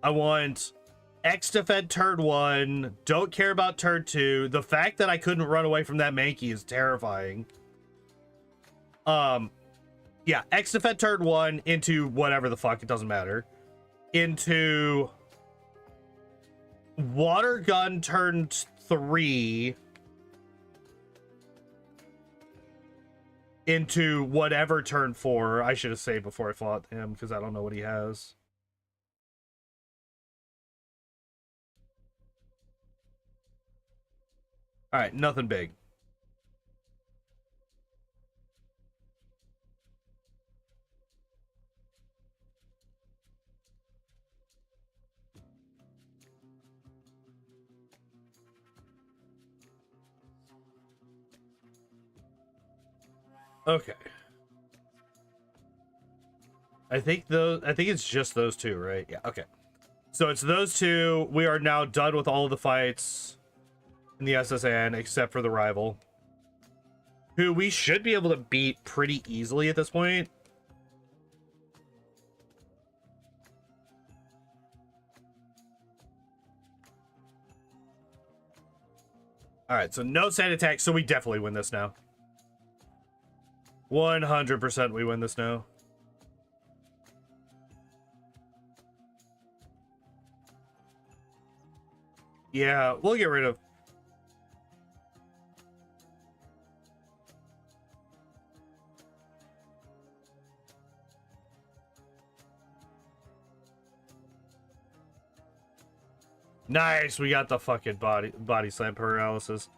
I want X defend turn 1. Don't care about turn 2. The fact that I couldn't run away from that Mankey is terrifying. Yeah, X defend turn 1 into whatever the fuck, it doesn't matter. Into water gun turn 3. Into whatever turn 4. I should have saved before I fought him because I don't know what he has. All right, nothing big. Okay. I think it's just those 2, right? Yeah, okay. So it's those 2. We are now done with all of the fights in the SSN except for the rival, who we should be able to beat pretty easily at this point. All right, so no sand attack, so we definitely win this now. 100% we win this now. Yeah, we'll get rid of... Nice, we got the fucking body slam paralysis.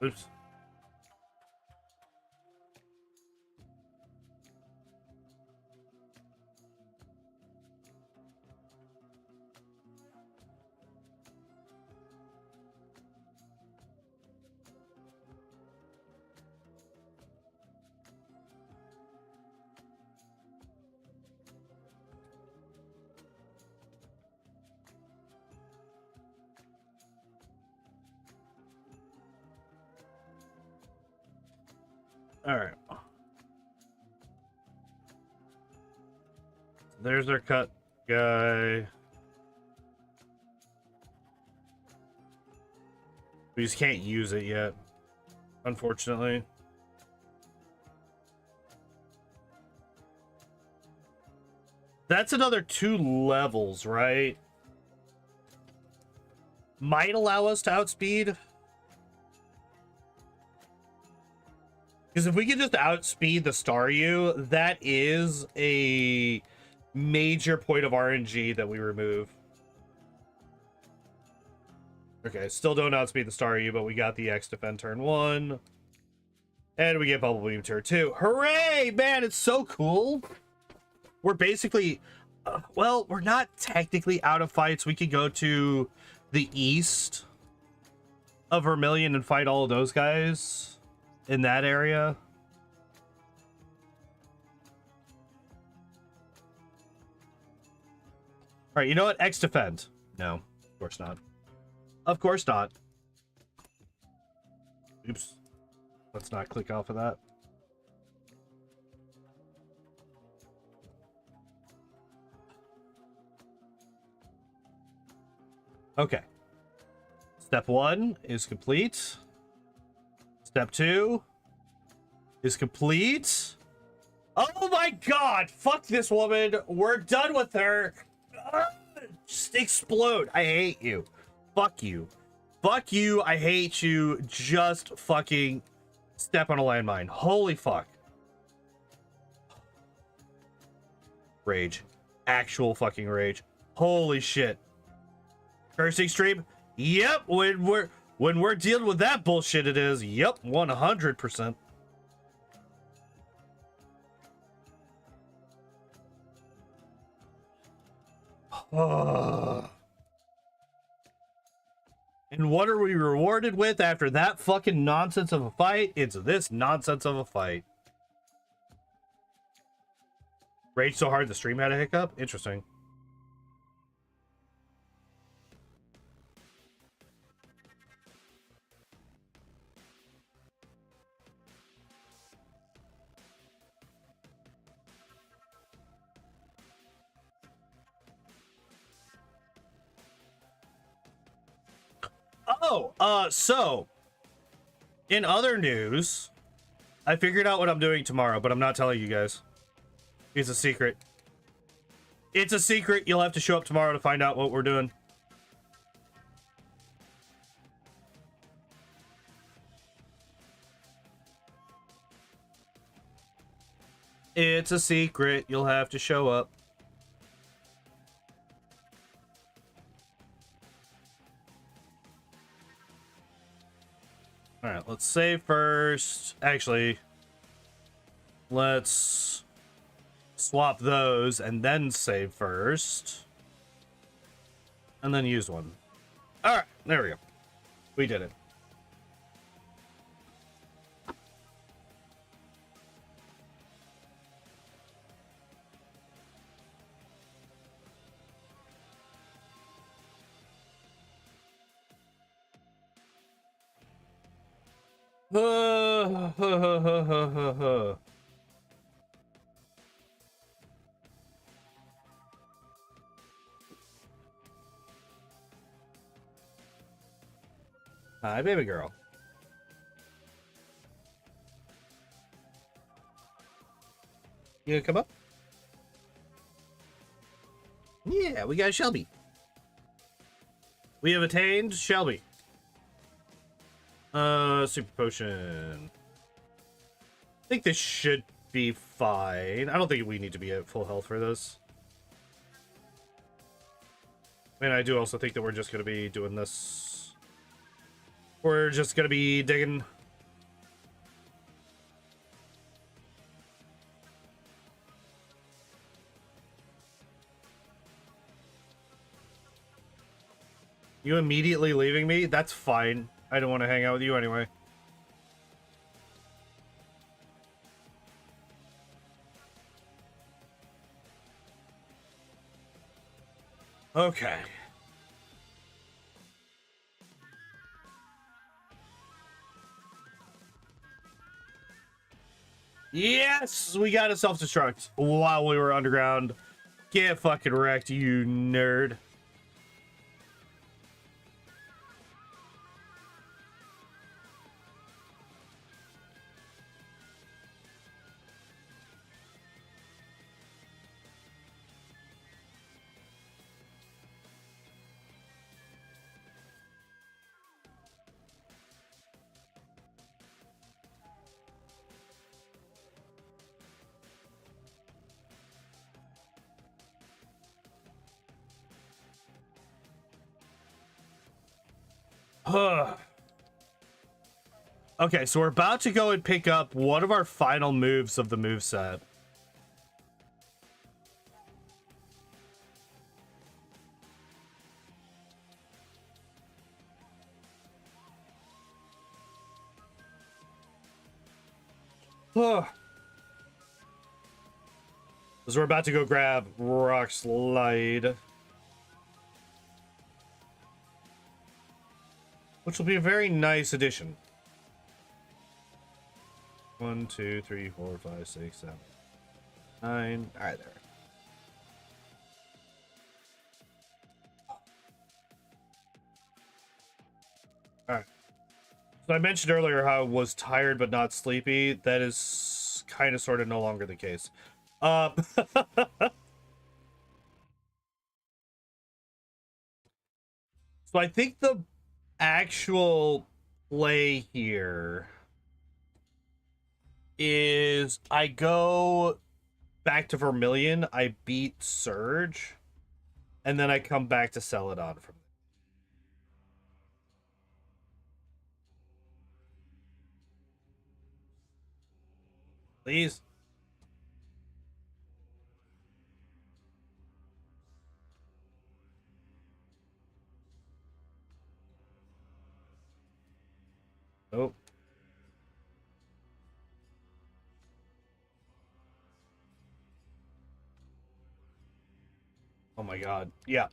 Oops. All right. There's our cut guy. We just can't use it yet, unfortunately. That's another 2 levels, right? Might allow us to outspeed. Because if we could just outspeed the Staryu, that is a major point of RNG that we remove. Okay, still don't outspeed the Staryu, but we got the X defend turn 1. And we get Bubble Beam turn 2. Hooray! Man, it's so cool. We're basically... well, we're not technically out of fights. We could go to the east of Vermilion and fight all of those guys in that area. All right, you know what? X defend. No, of course not. Of course not. Oops. Let's not click off of that. Okay. Step 1 is complete. Step 2 is complete. Oh my god! Fuck this woman. We're done with her. Just explode. I hate you. Fuck you. Fuck you. I hate you. Just fucking step on a landmine. Holy fuck. Rage. Actual fucking rage. Holy shit. Cursing stream? Yep, when we're dealing with that bullshit it is. Yep, 100%. And what are we rewarded with after that fucking nonsense of a fight? It's this nonsense of a fight. Rage so hard the stream had a hiccup? Interesting. Oh, so in other news, I figured out what I'm doing tomorrow, but I'm not telling you guys. It's a secret. It's a secret. You'll have to show up tomorrow to find out what we're doing. It's a secret. You'll have to show up. All right, let's save first. Actually, let's swap those and then save first. And then use one. All right, there we go. We did it. Hi, baby girl. You gonna come up? Yeah, we got Shelby. We have attained Shelby. Super potion. I think this should be fine. I don't think we need to be at full health for this. And I do also think that we're just gonna be doing this. We're just gonna be digging. You immediately leaving me? That's fine. I don't want to hang out with you anyway. Okay. Yes! We got a self-destruct while we were underground. Get fucking wrecked, you nerd. Okay, so we're about to go and pick up one of our final moves of the moveset. Because we're about to go grab Rock Slide, which will be a very nice addition. 1, 2, 3, 4, 5, 6, 7, 9. All right, there. All right. So I mentioned earlier how I was tired but not sleepy. That is kind of sort of no longer the case. So I think the actual play here is I go back to Vermilion, I beat Surge, and then I come back to Celadon from there. Please. Oh. Oh my god. Yeah.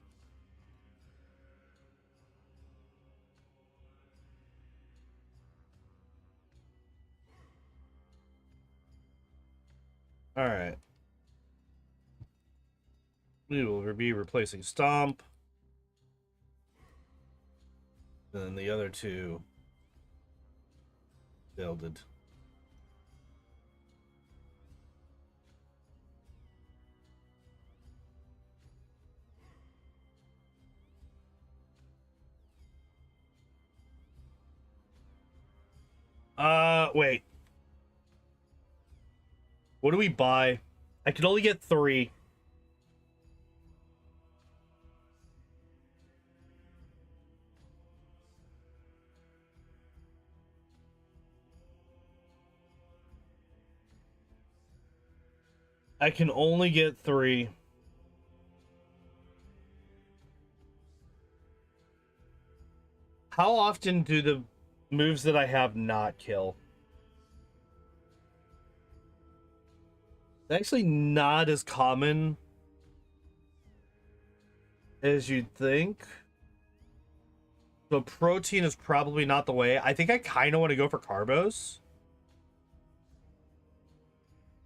All right. We will be replacing Stomp. And then the other two builded. Wait. What do we buy? I can only get 3. I can only get 3. How often do the moves that I have not kill? Actually not as common as you'd think. So protein is probably not the way. I think I kind of want to go for carbos.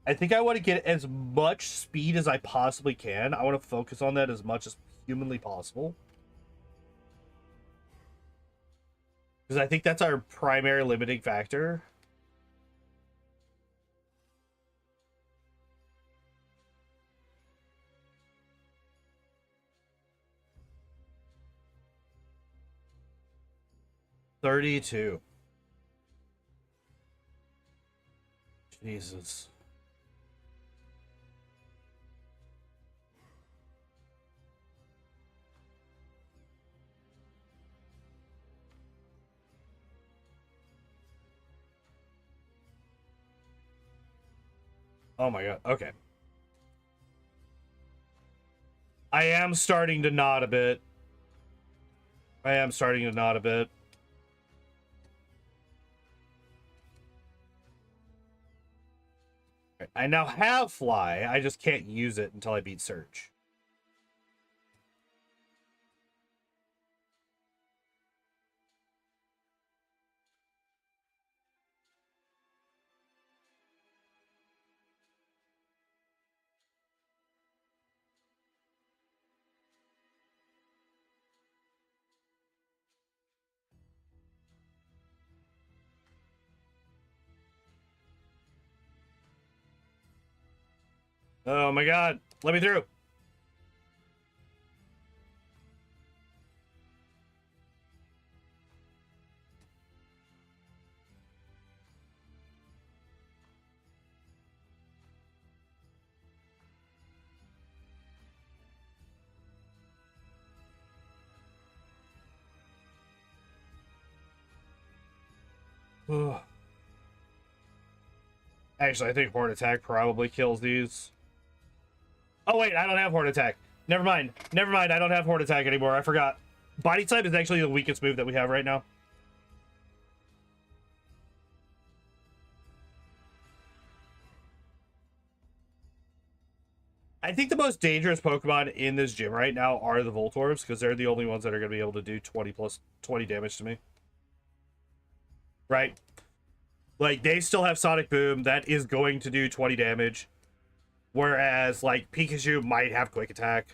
I think I want to get as much speed as I possibly can. I want to focus on that as much as humanly possible. Because I think that's our primary limiting factor. $32. Jesus. Oh my god. Okay. I am starting to nod a bit. I now have Fly. I just can't use it until I beat Surge. Oh my god. Let me through. Actually, I think Horn Attack probably kills these. Oh, wait, I don't have Horn Attack. Never mind. Never mind, I don't have Horn Attack anymore. I forgot. Body type is actually the weakest move that we have right now. I think the most dangerous Pokemon in this gym right now are the Voltorbs, because they're the only ones that are going to be able to do 20 damage to me. Right? Like, they still have Sonic Boom. That is going to do 20 damage. Whereas, like, Pikachu might have Quick Attack.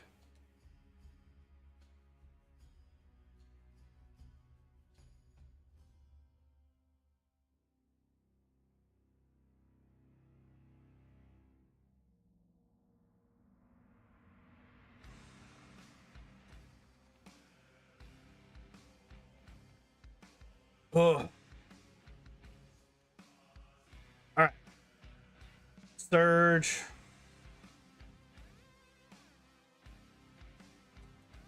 Oh. Alright. Surge.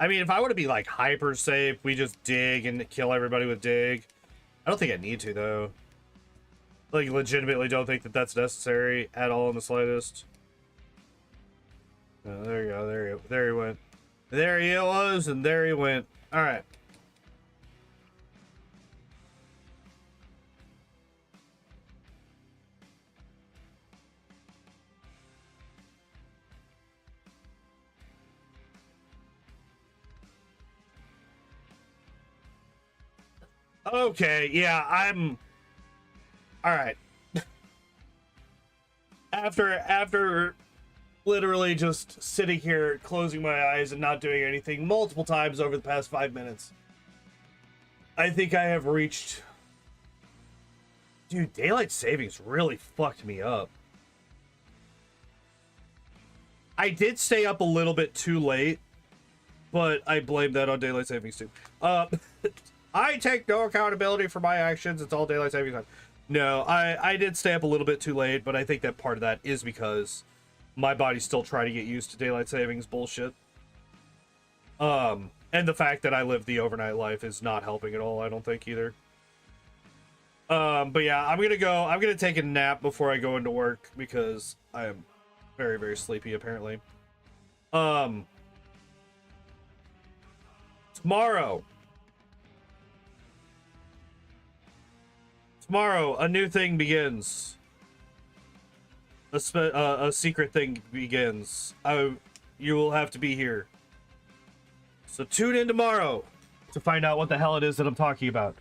I mean, if I were to be, like, hyper safe, we just dig and kill everybody with dig. I don't think I need to, though. Like, legitimately don't think that that's necessary at all in the slightest. Oh, there you go, there he went. There he was, and there he went. Alright. Okay, yeah, I'm... Alright. After literally just sitting here, closing my eyes and not doing anything multiple times over the past 5 minutes, I think I have reached... Dude, daylight savings really fucked me up. I did stay up a little bit too late, but I blame that on daylight savings too. I take no accountability for my actions. It's all daylight savings time. No, I did stay up a little bit too late, but I think that part of that is because my body's still trying to get used to daylight savings bullshit. And the fact that I live the overnight life is not helping at all, I don't think, either. But yeah, I'm gonna take a nap before I go into work because I am very, very sleepy, apparently. Tomorrow, a new thing begins. A secret thing begins. You will have to be here. So tune in tomorrow to find out what the hell it is that I'm talking about.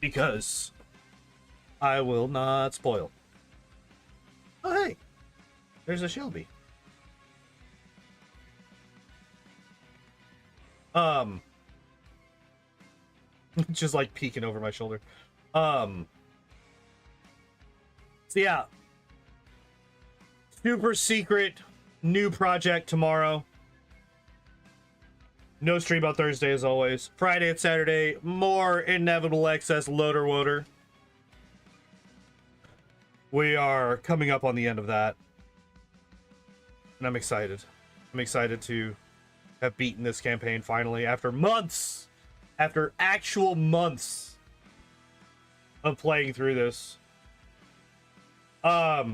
Because I will not spoil. Oh, hey. There's a Shelby. Just like peeking over my shoulder. So yeah. Super secret new project tomorrow. No stream on Thursday as always. Friday and Saturday, more Inevitable Excess Loader Woader. We are coming up on the end of that. And I'm excited. I'm excited to have beaten this campaign finally after months. After actual months of playing through this. But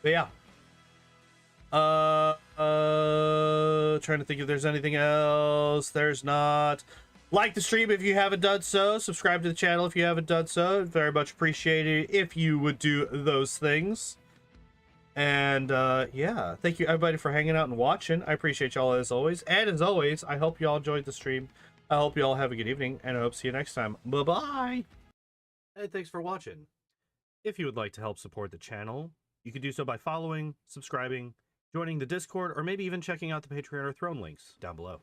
yeah. Trying to think if there's anything else. There's not. Like the stream if you haven't done so. Subscribe to the channel if you haven't done so. Very much appreciated if you would do those things. And yeah, thank you everybody for hanging out and watching. I appreciate y'all as always. And as always, I hope y'all enjoyed the stream. I hope y'all have a good evening, and I hope to see you next time. Bye-bye! And thanks for watching. If you would like to help support the channel, you can do so by following, subscribing, joining the Discord, or maybe even checking out the Patreon or Throne links down below.